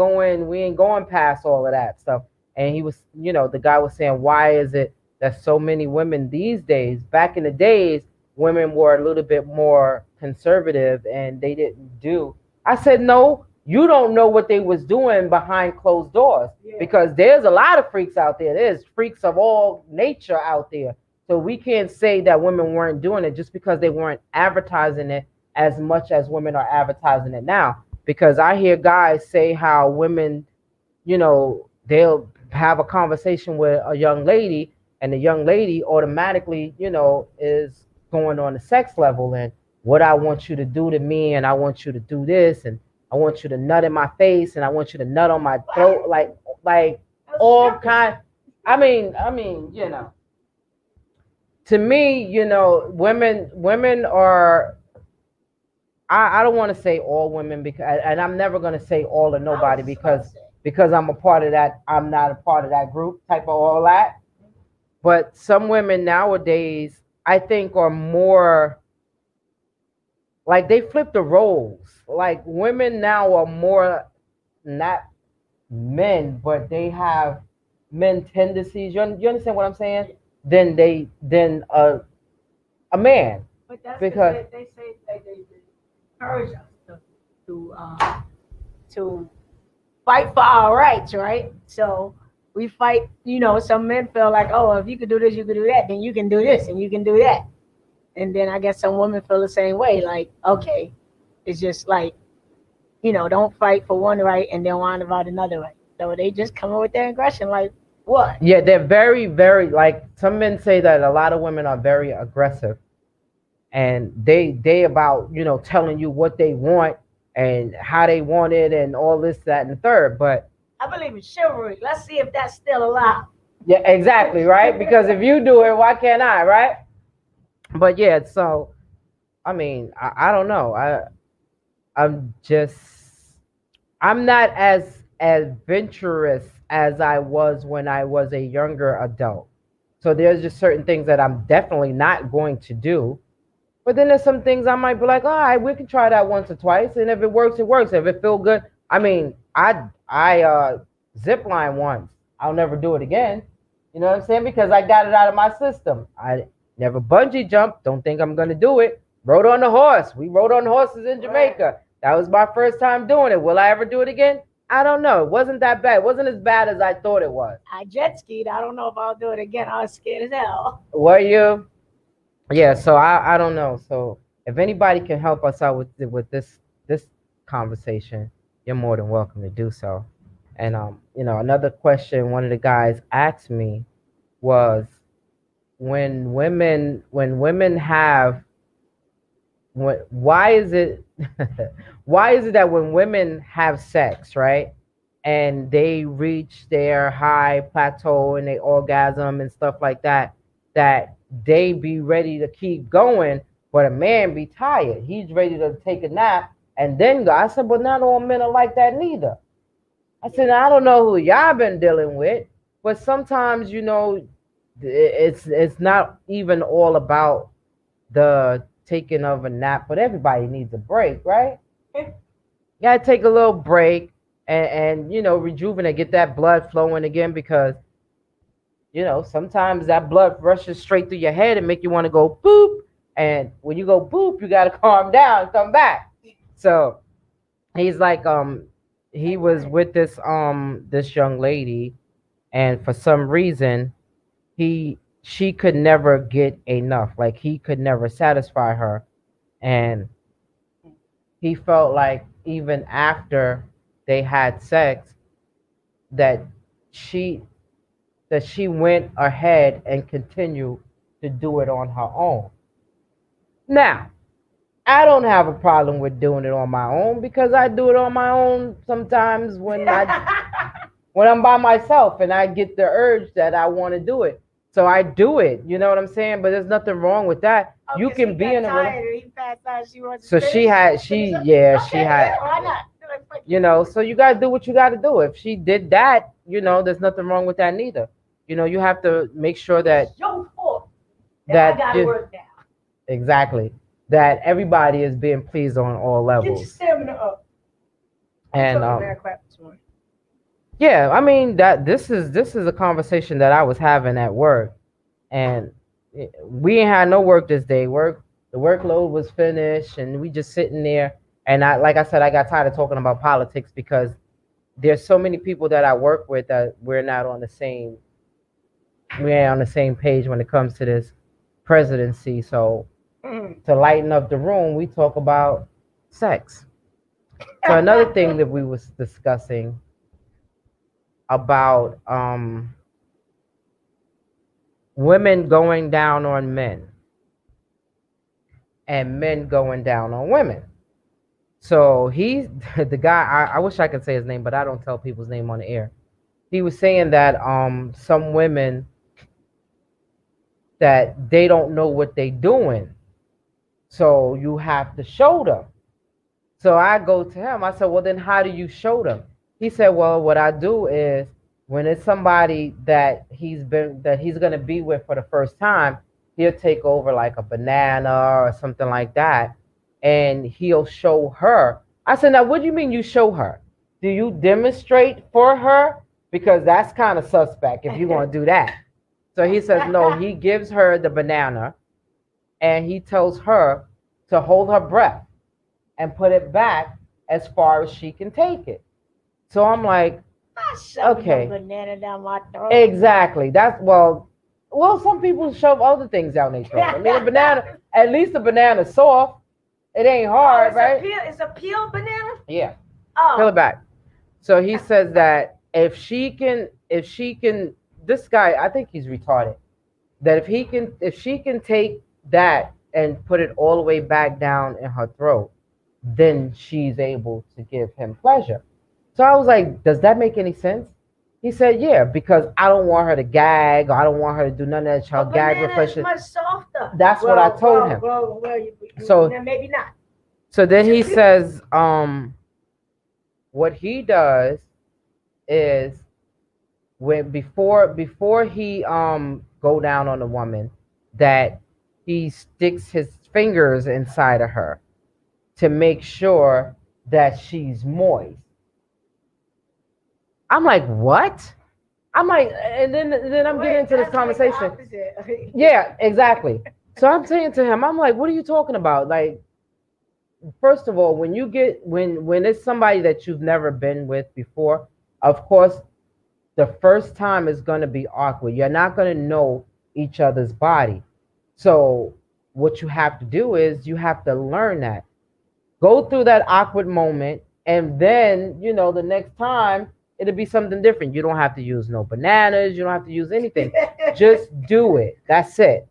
going past all of that stuff. And he was, the guy was saying, why is it that so many women these days? Back in the days, women were a little bit more conservative and they didn't do. I said, no, you don't know what they was doing behind closed doors, because there's a lot of freaks out there. There's freaks of all nature out there. So we can't say that women weren't doing it just because they weren't advertising it as much as women are advertising it now. Because I hear guys say how women, they'll have a conversation with a young lady, and the young lady automatically, is going on the sex level and what I want you to do to me, and I want you to do this, and I want you to nut in my face, and I want you to nut on my throat, like all kind. I mean, to me, women are. I don't want to say all women, because, and I'm never going to say all or nobody, because I'm a part of that. I'm not a part of that group type of all that. But some women nowadays, I think, are more like they flip the roles. Like women now are more not men, but they have men tendencies. You understand what I'm saying? Than a man. But that's because they say they encourage us to fight for our rights, right? So we fight. Some men feel like, oh, if you can do this, you can do that, then you can do this and you can do that. And then I guess some women feel the same way. Like, okay, it's just like, don't fight for one right and then whine about another right. So they just come up with their aggression. Like, what? Yeah, they're very, very, like, some men say that a lot of women are very aggressive, and they about telling you what they want and how they want it and all this, that, and the third. But I believe in chivalry. Let's see if that's still allowed. yeah, exactly, right? Because if you do it, why can't I, right? But yeah, so I mean, I don't know. I'm just I'm not as adventurous as I was when I was a younger adult. So there's just certain things that I'm definitely not going to do. But then there's some things I might be like, all right, we can try that once or twice, and if it works, it works. If it feel good, I mean, I zip line once. I'll never do it again. You know what I'm saying? Because I got it out of my system. I never bungee jumped. Don't think I'm gonna do it. Rode on the horse. We rode on horses in Jamaica. That was my first time doing it. Will I ever do it again? I don't know. It wasn't that bad. It wasn't as bad as I thought it was. I jet skied. I don't know if I'll do it again. I was scared as hell. Were you? Yeah. So I don't know. So if anybody can help us out with this conversation, you're more than welcome to do so. And another question one of the guys asked me was, when women have, why is it why is it that when women have sex, right, and they reach their high plateau and they orgasm and stuff like that, that they be ready to keep going, but a man be tired, he's ready to take a nap and then go? I said, but not all men are like that neither. I said, I don't know who y'all been dealing with, but sometimes it's not even all about the taking of a nap, but everybody needs a break, right? You gotta take a little break and rejuvenate, get that blood flowing again, because sometimes that blood rushes straight through your head and make you want to go boop, and when you go boop, you gotta calm down and come back. So he's like, he was with this young lady, and for some reason she could never get enough, like he could never satisfy her. And he felt like even after they had sex that she she went ahead and continued to do it on her own. Now, I don't have a problem with doing it on my own because I do it on my own sometimes when I'm by myself and I get the urge that I want to do it. So I do it, you know what I'm saying? But there's nothing wrong with that. Okay, You so can he be got in a tired or he passed out. She wants so to she finish. had yeah, she Okay, had yeah, why not? you know, so you gotta do what you gotta do. If she did that, you know, there's nothing wrong with that neither. You know, you have to make sure that It's your fault that I that gotta you, work now. exactly, that everybody is being pleased on all Get your levels. stamina up. And I'm very quiet this morning. yeah, I mean that this is a conversation that I was having at work, and we ain't had no work this day. The workload was finished, and we just sitting there. And I, like I said, I got tired of talking about politics because there's so many people that I work with that we ain't on the same page when it comes to this presidency. So to lighten up the room, we talk about sex. So another thing that we was discussing about women going down on men and men going down on women. So he, the guy, I wish I could say his name, but I don't tell people's name on the air. He was saying that some women that they don't know what they doing, so you have to show them. So I go to him. I said, well, then how do you show them? He said, well, what I do is when it's somebody that he's gonna be with for the first time, he'll take over like a banana or something like that, and he'll show her. I said, now what do you mean you show her? Do you demonstrate for her? Because that's kind of suspect if you're gonna do that. So he says, no, he gives her the banana and he tells her to hold her breath and put it back as far as she can take it. So I'm like, okay, banana down my throat. exactly. That's well, some people shove other things down their throat. I mean, a banana, at least the banana's soft. It ain't hard, right? It's a peeled banana. Yeah, Oh, peel it back. So he says that if she can, this guy, I think he's retarded. That if she can take that and put it all the way back down in her throat, then she's able to give him pleasure. So I was like, does that make any sense? He said, yeah, because I don't want her to gag, or I don't want her to do none of that child gag reflection. Much softer. That's what I told him. So maybe not. So then he says, what he does is when before he go down on a woman, that he sticks his fingers inside of her to make sure that she's moist. I'm like, what? I'm like, and then I'm getting into this conversation. Yeah, exactly. So I'm saying to him, I'm like, what are you talking about? Like, first of all, when it's somebody that you've never been with before, of course, the first time is going to be awkward. You're not going to know each other's body. So what you have to do is you have to learn that. Go through that awkward moment, and then, the next time it'll be something different. You don't have to use no bananas. You don't have to use anything. Just do it. That's it.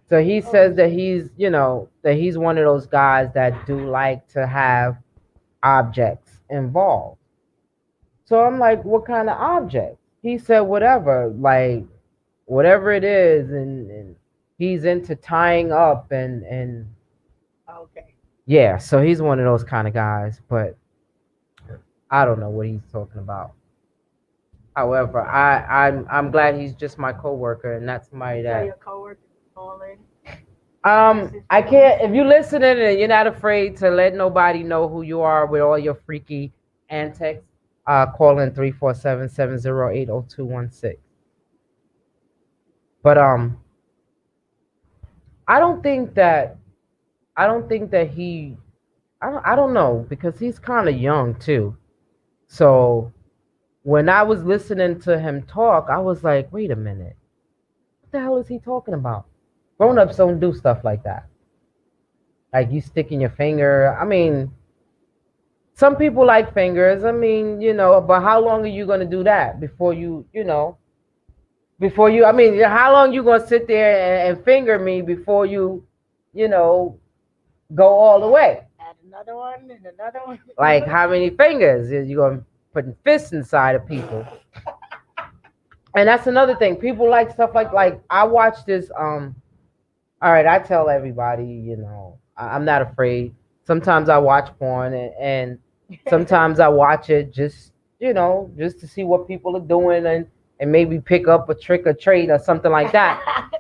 So he says that he's one of those guys that do like to have objects involved. So I'm like, what kind of object? He said, whatever, like whatever it is, and he's into tying up and Okay. yeah. So he's one of those kind of guys, but I don't know what he's talking about. However, I'm glad he's just my coworker and not somebody Tell that your coworker calling. I can't. If you're listening and you're not afraid to let nobody know who you are with all your freaky antics, call in 347-708-0216. But I don't think that he. I don't know because he's kind of young too. So when I was listening to him talk, I was like, wait a minute, what the hell is he talking about? Grown ups don't do stuff like that. Like you sticking your finger. I mean, some people like fingers. I mean, but how long are you gonna do that before I mean, how long you gonna sit there and finger me before you know, go all the way? Add another one and another one. Like how many fingers is you gonna put fists inside of people? And that's another thing. People like stuff like I watch this. All right, I tell everybody, I'm not afraid. Sometimes I watch porn and sometimes I watch it just to see what people are doing and maybe pick up a trick or trade or something like that.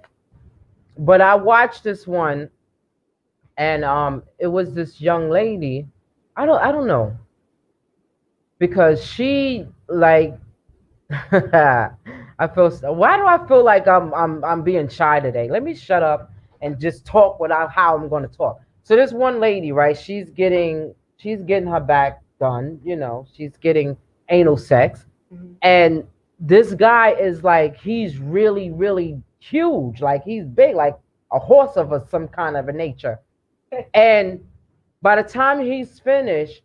But I watched this one and it was this young lady. I don't know because she like why do I feel like I'm being shy today? Let me shut up and just talk without how I'm going to talk. So this one lady, right? She's getting her back done. She's getting anal sex, and this guy is like he's really really huge, like he's big, like a horse of some kind of a nature. And by the time he's finished,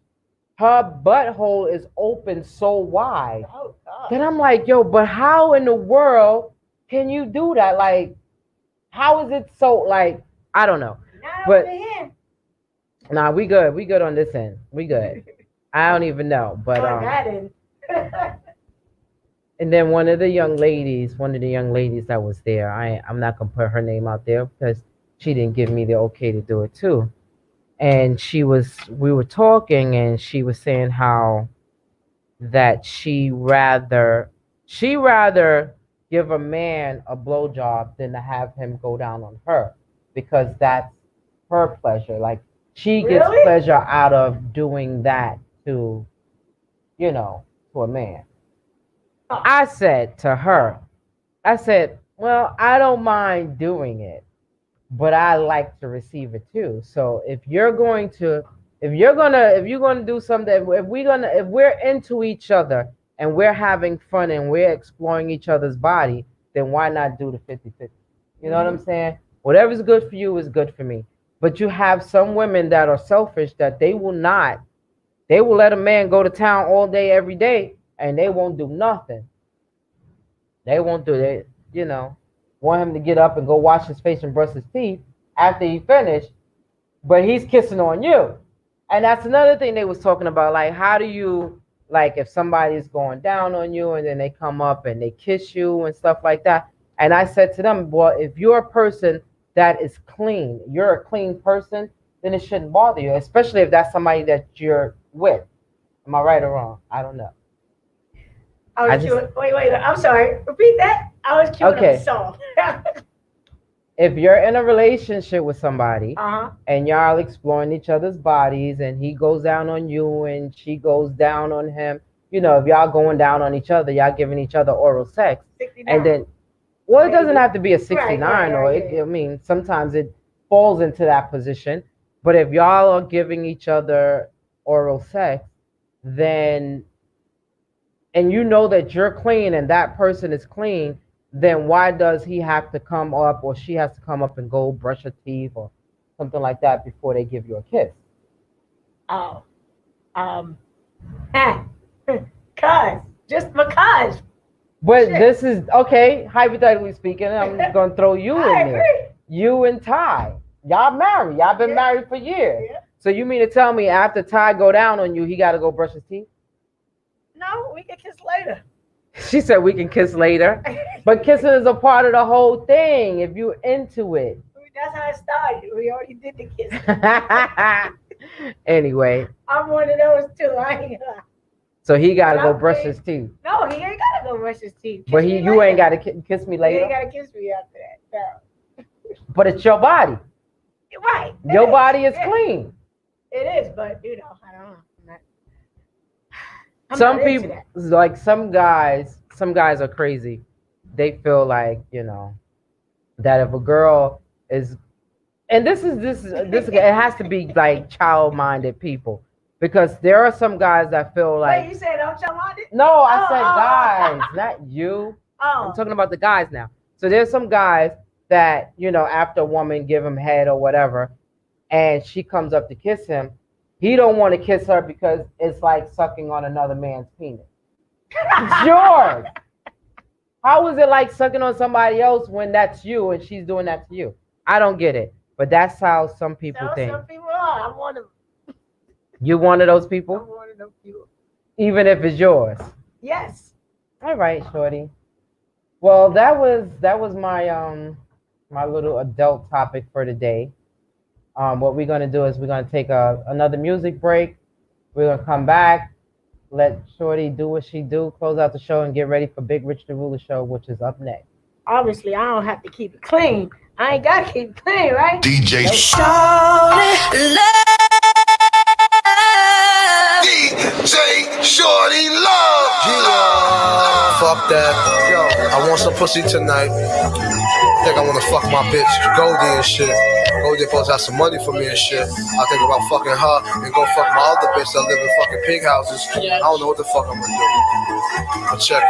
her butthole is open so wide. Oh God. Then I'm like, yo, but how in the world can you do that? Like, how is it so like I don't know. Not But over here. nah, we good. We good on this end. We good. I don't even know. But On that end. and then one of the young ladies that was there, I'm not gonna put her name out there because she didn't give me the okay to do it too. And we were talking and she was saying how that she rather give a man a blowjob than to have him go down on her because that's her pleasure. Like she gets Really? pleasure out of doing that to to a man. I said to her, I said, well, I don't mind doing it, but I like to receive it too. So if you're gonna do something, if we're into each other and we're having fun and we're exploring each other's body, then why not do the 50-50? You know what I'm saying? Whatever's good for you is good for me. But you have some women that are selfish that they will let a man go to town all day, every day, and they won't do nothing. They won't do it, want him to get up and go wash his face and brush his teeth after he finished, but he's kissing on you. And that's another thing they was talking about. Like, how do you, like, if somebody's going down on you and then they come up and they kiss you and stuff like that. And I said to them, well, if you're a person that is clean, you're a clean person, then it shouldn't bother you, especially if that's somebody that you're with. Am I right or wrong? I don't know. Wait, I'm sorry. Repeat that. I was queuing Okay. up a song. If you're in a relationship with somebody Uh-huh. and y'all exploring each other's bodies and he goes down on you and she goes down on him, if y'all going down on each other, y'all giving each other oral sex. 69. And then, well, it doesn't Maybe. have to be a 69 Right, or yeah. I mean, sometimes it falls into that position. But if y'all are giving each other oral sex, then, and you know that you're clean and that person is clean, then why does he have to come up or she has to come up and go brush her teeth or something like that before they give you a kiss? Oh. Cause. Just because. But Shit. this is, okay, hypothetically speaking, I'm going to throw you I in there. agree. You and Ty, y'all married. Y'all been married for years. Yeah. So you mean to tell me after Ty go down on you, he got to go brush his teeth? No, we can kiss later. She said we can kiss later. But kissing is a part of the whole thing if you're into it. That's how it started. We already did the kiss. Anyway, I'm one of those too. I ain't gonna lie. so he got to go Okay. brush his teeth. No, he ain't gotta go brush his teeth. But Kiss me you ain't later. got to kiss me He later. ain't gotta kiss me after that. No. But it's your body. You're right. It Your is. body is Yeah. clean. It is, but I don't know. I'm Some not into people, that. like some guys are crazy. They feel like, that if a girl is, and this it has to be like child-minded people, because there are some guys that feel like, Wait, you said don't y'all want it? no, I said Oh. guys, not you. Oh. I'm talking about the guys now. So there's some guys that, after a woman give him head or whatever, and she comes up to kiss him, He don't want to kiss her because it's like sucking on another man's penis. It's yours. How is it like sucking on somebody else when that's you and she's doing that to you? I don't get it. But that's how some people think. Some people are. I'm one of them. You one of those people? I'm one of those people. Even if it's yours. Yes. All right, Shorty. Well, that was my my little adult topic for today. What we're gonna do is we're gonna take another music break. We're gonna come back, let Shorty do what she do, close out the show, and get ready for Big Rich the Ruler show, which is up next. Obviously, I don't have to keep it clean. I ain't gotta keep it clean, right? DJ Shorty Love. DJ Shorty Love. Yeah. Fuck that. Yo, I want some pussy tonight. Think I wanna fuck my bitch Goldie and shit. Goldie supposed to have some money for me and shit. I think about fucking her and go fuck my other bitch that live in fucking pig houses. I don't know what the fuck I'm gonna do. But check it.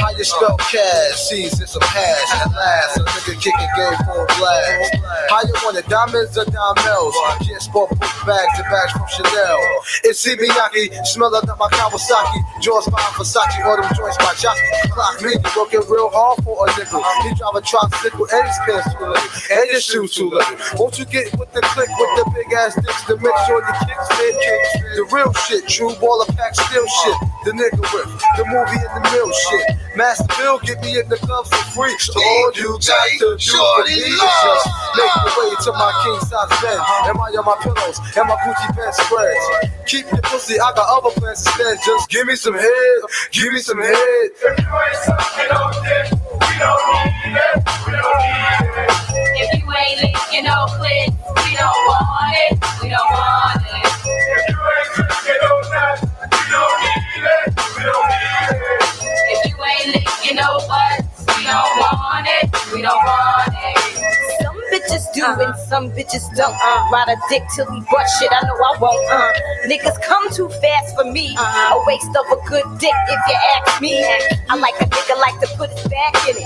How you spell cash? C's and some hash. At last, a nigga kicking game full blast. How you want it? Diamonds or diamonds? Yeah, sport book bags and bags from Chanel. It's Miyake, smell like my Kawasaki. Jaws by Versace, all them joints by Jockey. Clock me, you working real hard for a nickel. He drive a tricycle and his pants too little, and his shoes too little. Won't you get with the click with the big ass dicks to make sure the kicks fit? The real shit, true baller pack still shit. The nigga with the movie in the mill shit. Master Bill get me in the club for free. So all you got to do for me is just make your way to my king size bed. Am I on my pillows and my Gucci bed spreads? Keep your pussy, I got other plans instead. Just give me some head, give me some head. If you ain't sucking on dick, we don't need it. We don't need it. If you ain't licking no clit, we don't want it. We don't want it. If you ain't sucking on that, we don't need it. We don't need it. If you ain't licking no butts, we don't want it. We don't want it. Some bitches do and some bitches don't. Ride a dick till we butt shit. I know I won't. Niggas come too fast for me. A waste of a good dick if you ask me. I like a nigga like to put his back in it.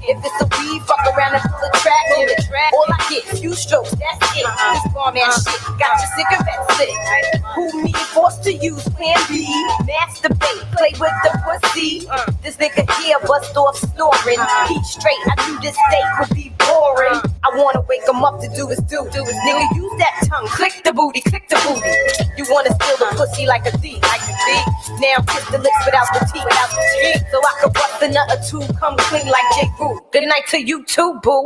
If it's a weed, fuck around and pull a track in it. All I get, few strokes, that's it. This bomb ass shit got your cigarette lit. Who me forced to use plan B? Masturbate, play with the pussy. This nigga here bust off snoring. Heat straight, I knew this date would be boring. I wanna wake him up to do his do. Nigga, use that tongue, click the booty, click the booty. You wanna steal the pussy like a thief, Now kiss the lips without the teeth, so I could bust a nut or two, come clean like J. Boo. Good night to you too, boo.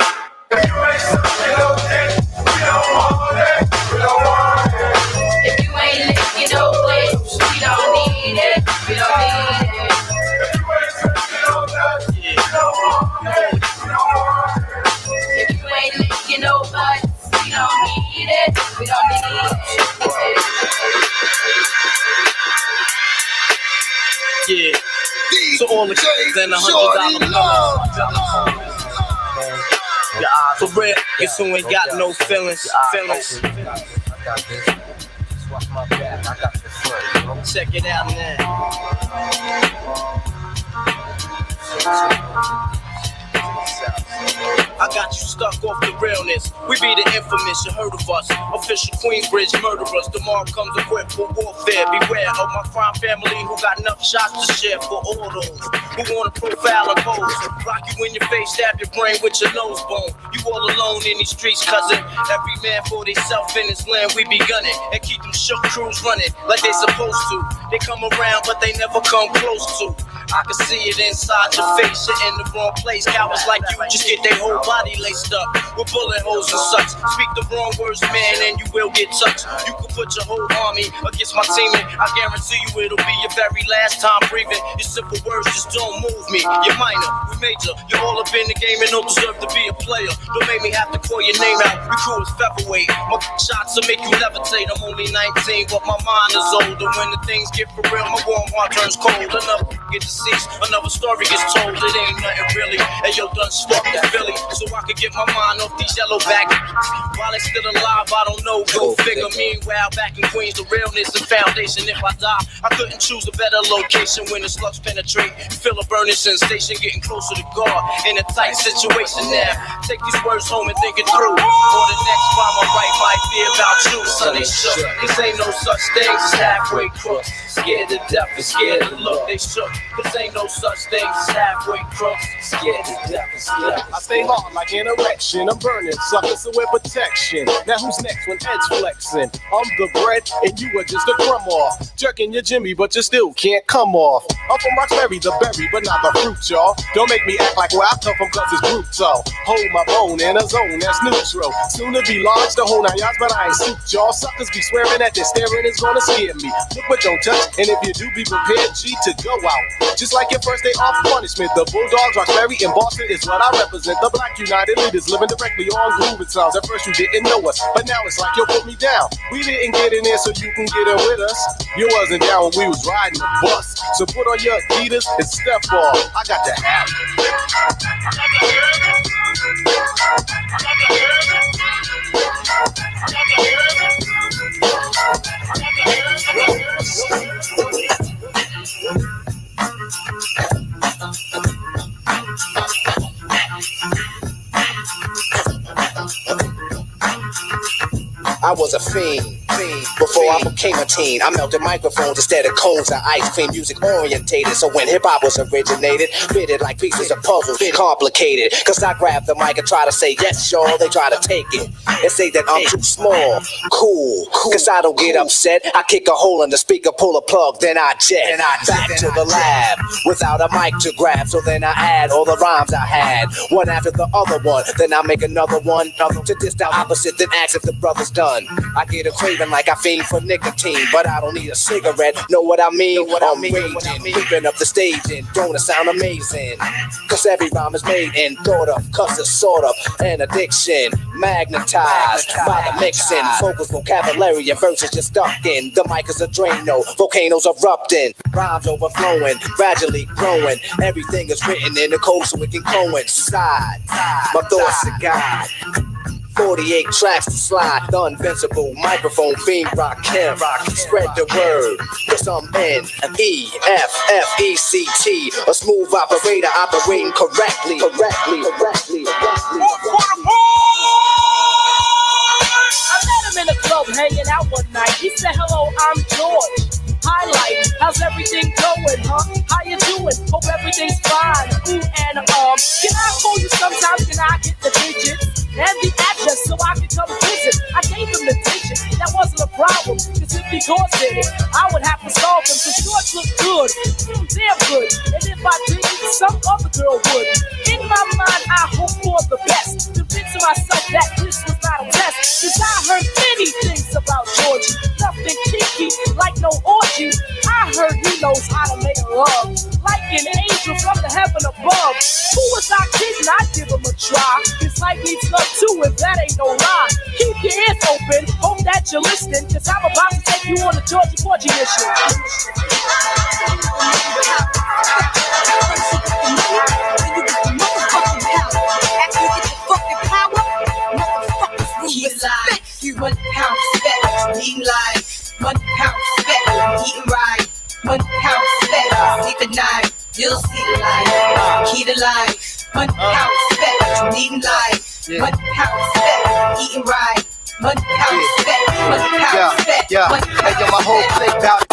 If you ain't sucking on dick, we don't want it. We don't want it. If you ain't licking no clit, we don't need it. We don't need it. If you ain't sucking on that, we don't want it. We don't want it. If you ain't licking no butts, we don't need it. We don't need it. Yeah. So all the kids and $100 for real, it's who ain't got no feelings. Check it out now. I got you stuck off the realness. We be the infamous, you heard of us. Official Queensbridge murderers. Tomorrow comes equipped for warfare. Beware of my crime family who got enough shots to share for all those who wanna profile and pose. Rock you in your face, stab your brain with your nose bone. You all alone in these streets, cousin. Every man for theyself in his land, we be gunning. And keep them shook crews running like they supposed to. They come around, but they never come close to. I can see it inside your face, you're in the wrong place. Cowards like you just get their whole body laced up with bullet holes and such. Speak the wrong words, man, and you will get touched. You can put your whole army against my team, and I guarantee you it'll be your very last time breathing. Your simple words just don't move me. You're minor, we major. You're all up in the game and don't deserve to be a player. Don't make me have to call your name out. We crew is featherweight. My shots will make you levitate. I'm only 19, but my mind is older. When the things get for real, my warm heart turns cold. Enough get to cease. Another story gets told, it ain't nothing really. Hey yo, done spark that Philly, so I can get my mind off these yellow back. While it's still alive, I don't know, go figure. Meanwhile, back in Queens, the realness and foundation. If I die, I couldn't choose a better location. When the slugs penetrate, feel a burning sensation, getting closer to God in a tight situation now. Take these words home and think it through. Or the next rhyme I write might be about you. Son, they shook. This ain't no such thing as halfway crooks. Scared to death and scared to look. They shook. This ain't no such thing as halfway crooks. Scared to death and scared to look. I stay hard like an erection. I'm burning suckers away protection. Now who's next when Ed's flexing? I'm the bread and you are just a crumb off. Jerking your Jimmy, but you still can't come off. I'm from Roxbury, the berry, but not the fruit, y'all. Don't make me act like where I come from, cause it's brutal. Hold my bone in a zone that's neutral. Soon to be large, the whole 9 yards, but I ain't suit y'all. Suckers be swearing that their staring is gonna scare me. Look but don't touch, and if you do, be prepared, G, to go out. Just like your first day off punishment, the Bulldogs, Roxbury, and Boston is what I represent. The Black United leaders living directly on grooving sounds. At first you didn't know us, but now it's like you put me down. We didn't get in there so you can get in with us. You wasn't down when we was riding the bus. So put on your Adidas and step off. I got to have it. I was a fiend before I became a teen. I melted microphones instead of cones of ice cream. Music orientated, so when hip-hop was originated, fitted like pieces of puzzle, complicated. Cause I grabbed the mic and try to say yes, sure, they try to take it and say that I'm too small. Cool, cause I don't get upset. I kick a hole in the speaker, pull a plug, then I jet back to the lab without a mic to grab. So then I add all the rhymes I had, one after the other one. Then I make another one to diss the opposite, then ask if the brother's done. I get a craving like I fiend for nicotine, but I don't need a cigarette. Know what I mean? I'm raging, creeping up the stage and don't it sound amazing? Cause every rhyme is made and thought of, cause it's sort of an addiction, magnetized by the mixing. Vocals, vocabulary, and verses just stuck in. The mic is a Drano, volcanoes erupting, rhymes overflowing, gradually growing. Everything is written in the code so it can coincide. My thoughts to God. 48 tracks to slide, the invincible microphone fiend rock him. Spread the word, cause I'm NIFFECT, a smooth operator operating correctly. I met him in the club hanging out one night. He said, hello, I'm George. Highlight, how's everything going, huh? How you doing? Hope everything's fine. Ooh, and can I call you sometimes? Can I get the digits and the address so I can come visit? I gave him the digits, that wasn't a problem. Cause if he did it, I would have to solve them. Cause shorts look good, damn good. And if I didn't, some other girl would. In my mind, I hope for the best. Convincing myself that this was not a test. Cause I heard many things about Georgie. Nothing kinky, like no orgy. I heard he knows how to make love, like an angel from the heaven above. Who was I kidding? I'd give him a try. This life needs love too, if that ain't no lie. Keep your ears open, hope that you're listening, cause I'm about to take you on a Georgie Porgy mission. You 1 pound spec, eating live. 1 pound spec, eating right. 1 pound spec, sleeping night. You'll see the light, key to life. 1 pound spec, eating live. 1 pound spec, eating right. 1 pound spec, 1 pound spec. Hey yo, my whole clique bout it.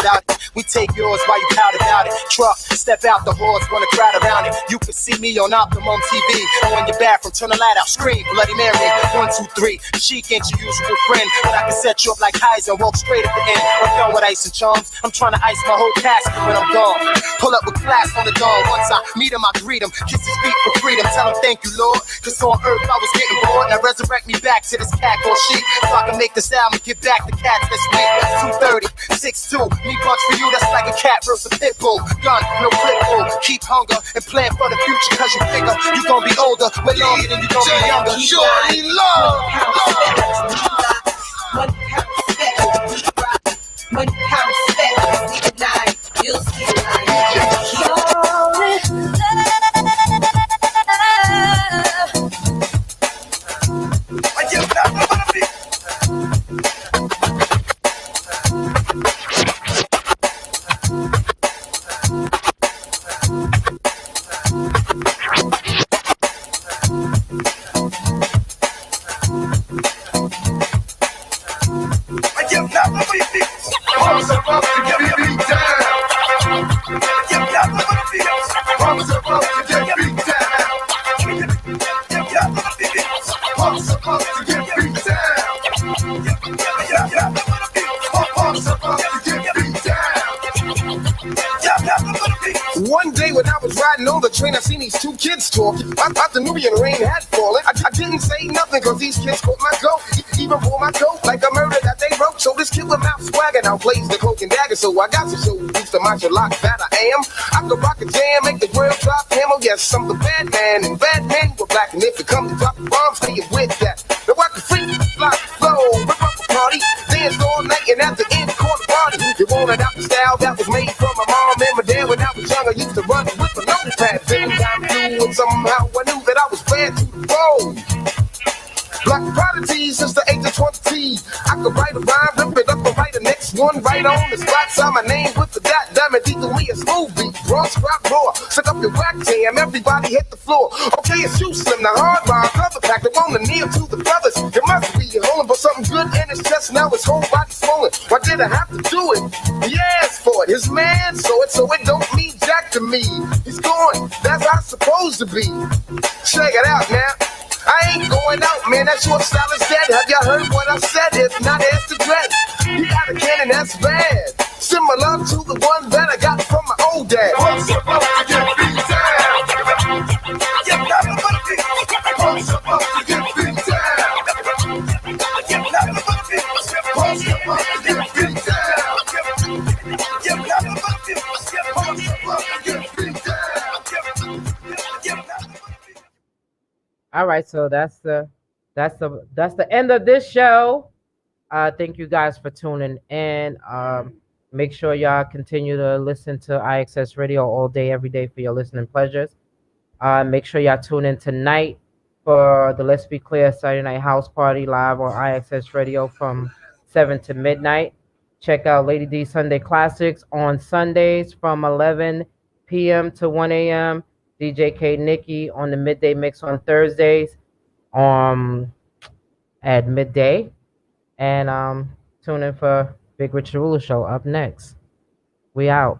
We take yours while you pout about it. Truck, step out the horse, run a crowd around it. You can see me on Optimum TV. Go in your bathroom, turn the light out, scream, Bloody Mary. 1, 2, 3. Chic ain't your usual friend, but I can set you up like highs and walk straight at the end. I'm done with ice and charms. I'm trying to ice my whole casket when I'm gone. Pull up with class on the dawn. Once I meet him, I greet him. Kiss his feet for freedom. Tell him thank you, Lord. Cause on earth I was getting bored. Now resurrect me back to this cat called sheep, so I can make this album and get back the cats this week. 230, 6'2". Me bucks for you, that's like a cat versus a pit bull. Gun, no clip bull. Keep hunger and plan for the future, cause you figure you gon' be older, way longer than you gon' be younger. Shorty love. 1 pound spec, 1 pound spec, sleeping night. You'll see the light. the train, I seen these two kids talking. Out the Nubian rain had fallen. I didn't say nothing cause these kids caught my goat. Even for my coat, like a murder that they wrote. So this kid with mouth swagger now plays the cloak and dagger. So I got to show boost the martial lock that I am. I can rock a jam, make the world drop hammer. Yes, I'm the bad man, and bad men were black. And if it comes to dropping bombs, stay with that. Now I can freak, fly, flow, rip up a party, dance all night, and at the end, call the party. You wanted out the style that was made from my mom and my dad when I was young. I used to run with a notepad. Then I'm doing somehow I knew that I was bad to the bone. Black prodigy since the age of 20. I could write a rhyme, rip it up and write the next one right on the spot. Sign my name with the dot, diamond, either me a smooth beat. Raw, scrap, raw, suck up your whack jam, everybody hit the floor. Okay, it's you, Slim, the hard rhyme, cover pack, the one to kneel to the brothers. It must be holding for something good in his chest, now his whole body swollen. Why did I have to do it? He asked for it, his man saw it, so it don't mean jack to me. He's gone, that's how it's supposed to be. Check it out now. I ain't going out, man, that short style is dead. Have y'all heard what I said? If not, ask the dread. He got a cannon that's bad, similar to the one that I got from my old dad. I'm supposed to get beat down. You're never gonna be. I'm supposed to get beat down. You're never gonna be. I'm supposed to get beat down. You're never gonna be. I'm supposed to get beat down. All right, so that's the end of this show. Thank you guys for tuning in. Make sure y'all continue to listen to IXS Radio all day, every day for your listening pleasures. Make sure y'all tune in tonight for the Let's Be Clear Saturday Night House Party live on IXS Radio from 7 to midnight. Check out Lady D Sunday Classics on Sundays from 11 p.m. to 1 a.m. DJ K NIKKI on the midday mix on Thursdays at midday. And tune in for Big Rich Ruler Show up next. We out.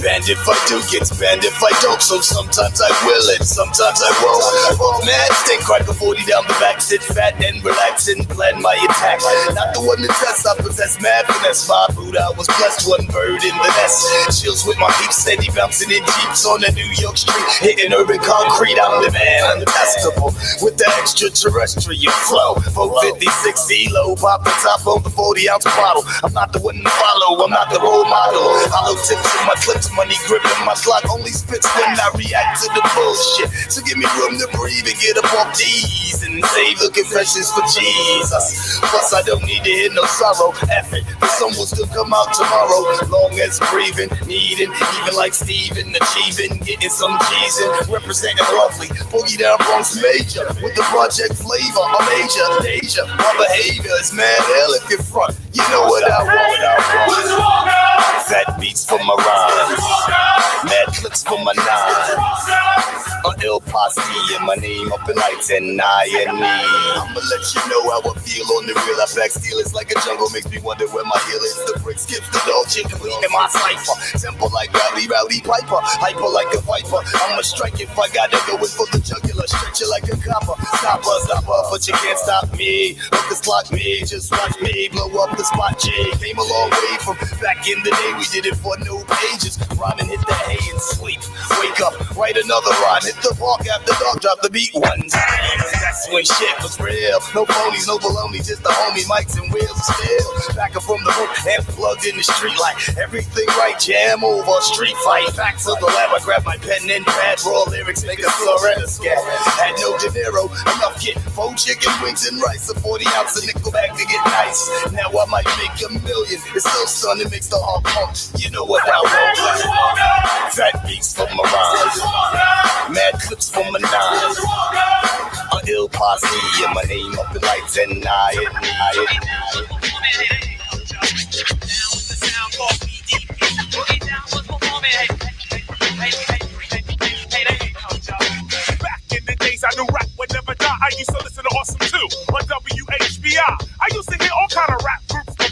Banned if I do, gets banned if I don't. So sometimes I will and sometimes I won't. I walk mad, stay crack a 40 down the back, sit fat and relax and plan my attack. Not the one that tests, I possess mad finesse. My food, I was blessed, one bird in the nest. Chills with my peeps, steady bouncing in jeeps on the New York street, hitting urban concrete. I'm the man, untestable with the extraterrestrial flow. 450, 60 low, pop the top on the 40-ounce bottle. I'm not the one to follow, I'm not the role model. Hollow tips in my clips, money gripping my clock only spits when I react to the bullshit. So give me room to breathe and get up off these and save the confessions for Jesus. Plus I don't need to hear no sorrow. F it, the sun will still come out tomorrow. Long as breathing, needing, even like Steven, achieving, getting some cheese in, representing lovely. Boogie down Bronx major with the project flavor. A major danger. My behavior is mad hell if you're front. You know what I want. Fat beats for my rhymes, mad clips for my nines. An ill posse and my name up in lights and I and me. I'ma let you know how I feel on the real. I back steal it's like a jungle, makes me wonder where my heel is. The brick skips the dog chick, complete in my cipher. Temple like Rowdy Piper, hyper like a viper. I'ma strike if I gotta go in for the jugular, stretch it like a copper. Stopper, but you can't stop me. Look this clock me, just watch me blow up the spot. J came a long way from back in the day. We did it for no pages. Rhyme and hit the hay and sleep. Wake up, write another rhyme. Hit the park after dark, drop the beat one time. That's when shit was real. No phonies, no baloney, just the homie mics and wheels still. Back up from the hook and plugged in the street like everything right. Jam over, street fight. Back to the lab, I grab my pen and pad. Raw lyrics, make a surrender scat. Had no dinero, enough get 4 chicken wings and rice. A 40-ounce of nickel bag to get nice. Now I might make $1 million. It's no sun, it makes the heart pump. You know what I want. Fat beats for my rhymes, mad clips for my nines. An ill posse and my name up in lights and Back in the days I knew rap would never die. I used to listen to Awesome 2 on WA.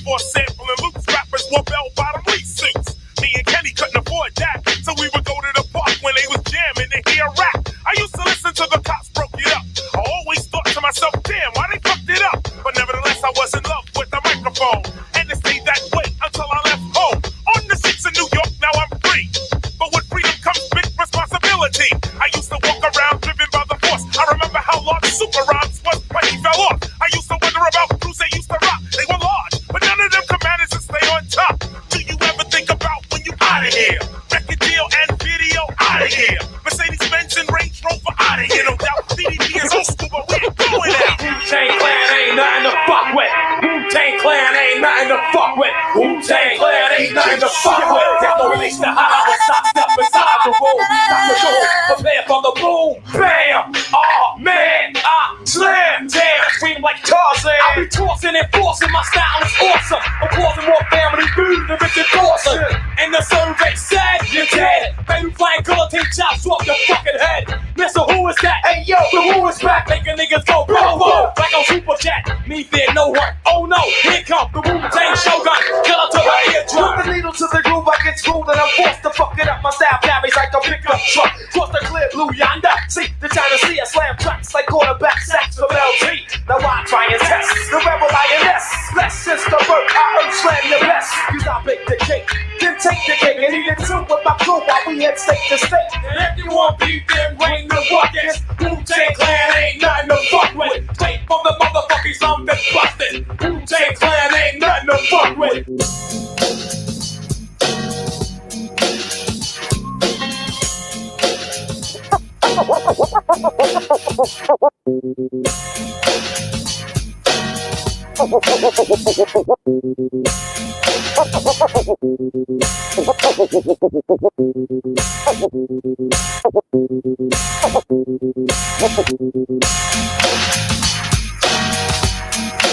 before sampling loops, rappers wore bell-bottom receipts. Me and Kenny couldn't afford that, so we would go to the park when they was jamming to hear rap. I used to listen to the cops broke it up. I always thought to myself, damn, why they fucked it up? But nevertheless, I was in love with the microphone, and it stayed that way until I left home. On the streets of New York, now I'm free. But with freedom comes big responsibility. I used to walk around driven by the force. I remember how large Super Rhymes was when he fell off. I used to wonder about crews they used to rock. They were large, but none of them could manage to stay on top. Do you ever think about when you out of here? Record deal and video out of here. Mercedes-Benz and Range Rover out of here. No doubt DDP is old school, but we ain't going out. Wu-Tang Clan ain't nothing to fuck with. Wu-Tang Clan ain't nothing to fuck with. Wu-Tang Clan ain't nothing to fuck with. That don't release the high when stop step beside the road. Stop the door, prepare for the boom. Bam! Oh man, I slam, damn, scream like Tarzan. I be tossing and forcing, my style is awesome. I'm causing more family food than Richard Dawson. And the survey said you're dead. Baby flying guillotine chops off your fucking head. Mister, who is that? Hey yo, the who is back, making niggas go bro, bro, like on Super Jet. Me fear no one. Oh no, here come the Wu-Tang Shogun. Killer to the eardrum. Put the needle to the groove, I get screwed and I'm forced to fuck it up. My style carries like a pickup truck. Cross the clear blue yonder. See, the China Sea, I slam tracks like quarterback sacks from LT. Now I try and test the rebel INS. Less since the birth, I earth slam your best. You stop bake the cake, then take the cake and eat it too with my crew while we head state to state. And if you want beef, then bring the buckets. Wu-Tang Clan ain't nothing to fuck with. Straight from the motherfucking something busted. Wu-Tang Clan ain't nothing to fuck with.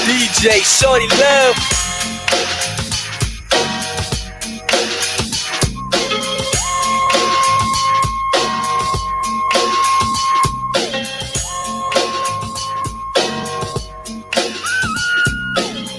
DJ Shorty Love.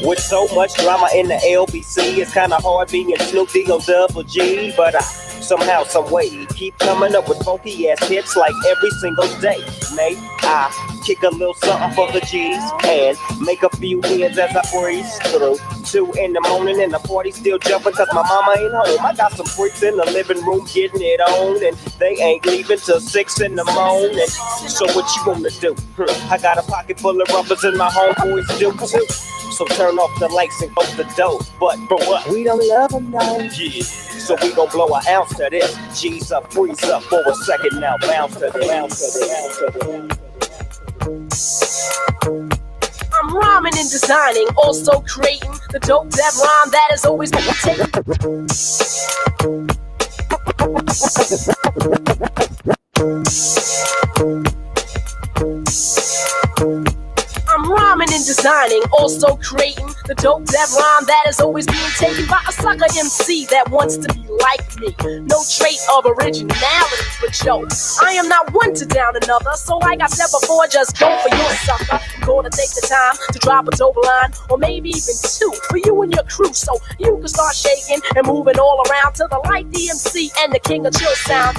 With so much drama in the LBC, it's kinda hard being Snoop D on Double G, but I somehow, someway keep coming up with funky ass hits like every single day. May I kick a little something for the G's and make a few ends as I breeze through. 2 in the morning and the party still jumping cause my mama ain't home. I got some freaks in the living room getting it on and they ain't leaving till 6 in the morning. So what you wanna do? I got a pocket full of rubbers and my homeboys do too. So turn off the lights and close the door. But for what? We don't love them now. Yeah. So we gon' blow an ounce to this. G's up, freeze up for a second now. Bounce to this. Bounce to this. I'm rhyming and designing, also creating the dope that rhyme that is always what we take. I'm rhyming and designing, also creating the dope that rhyme that is always being taken by a sucker MC that wants to be like me. No trait of originality, but yo, I am not one to down another. So like I said before, just go for your sucker. I'm gonna take the time to drop a dope line, or maybe even 2 for you and your crew, so you can start shaking and moving all around to the Light DMC and the King of Chill sound.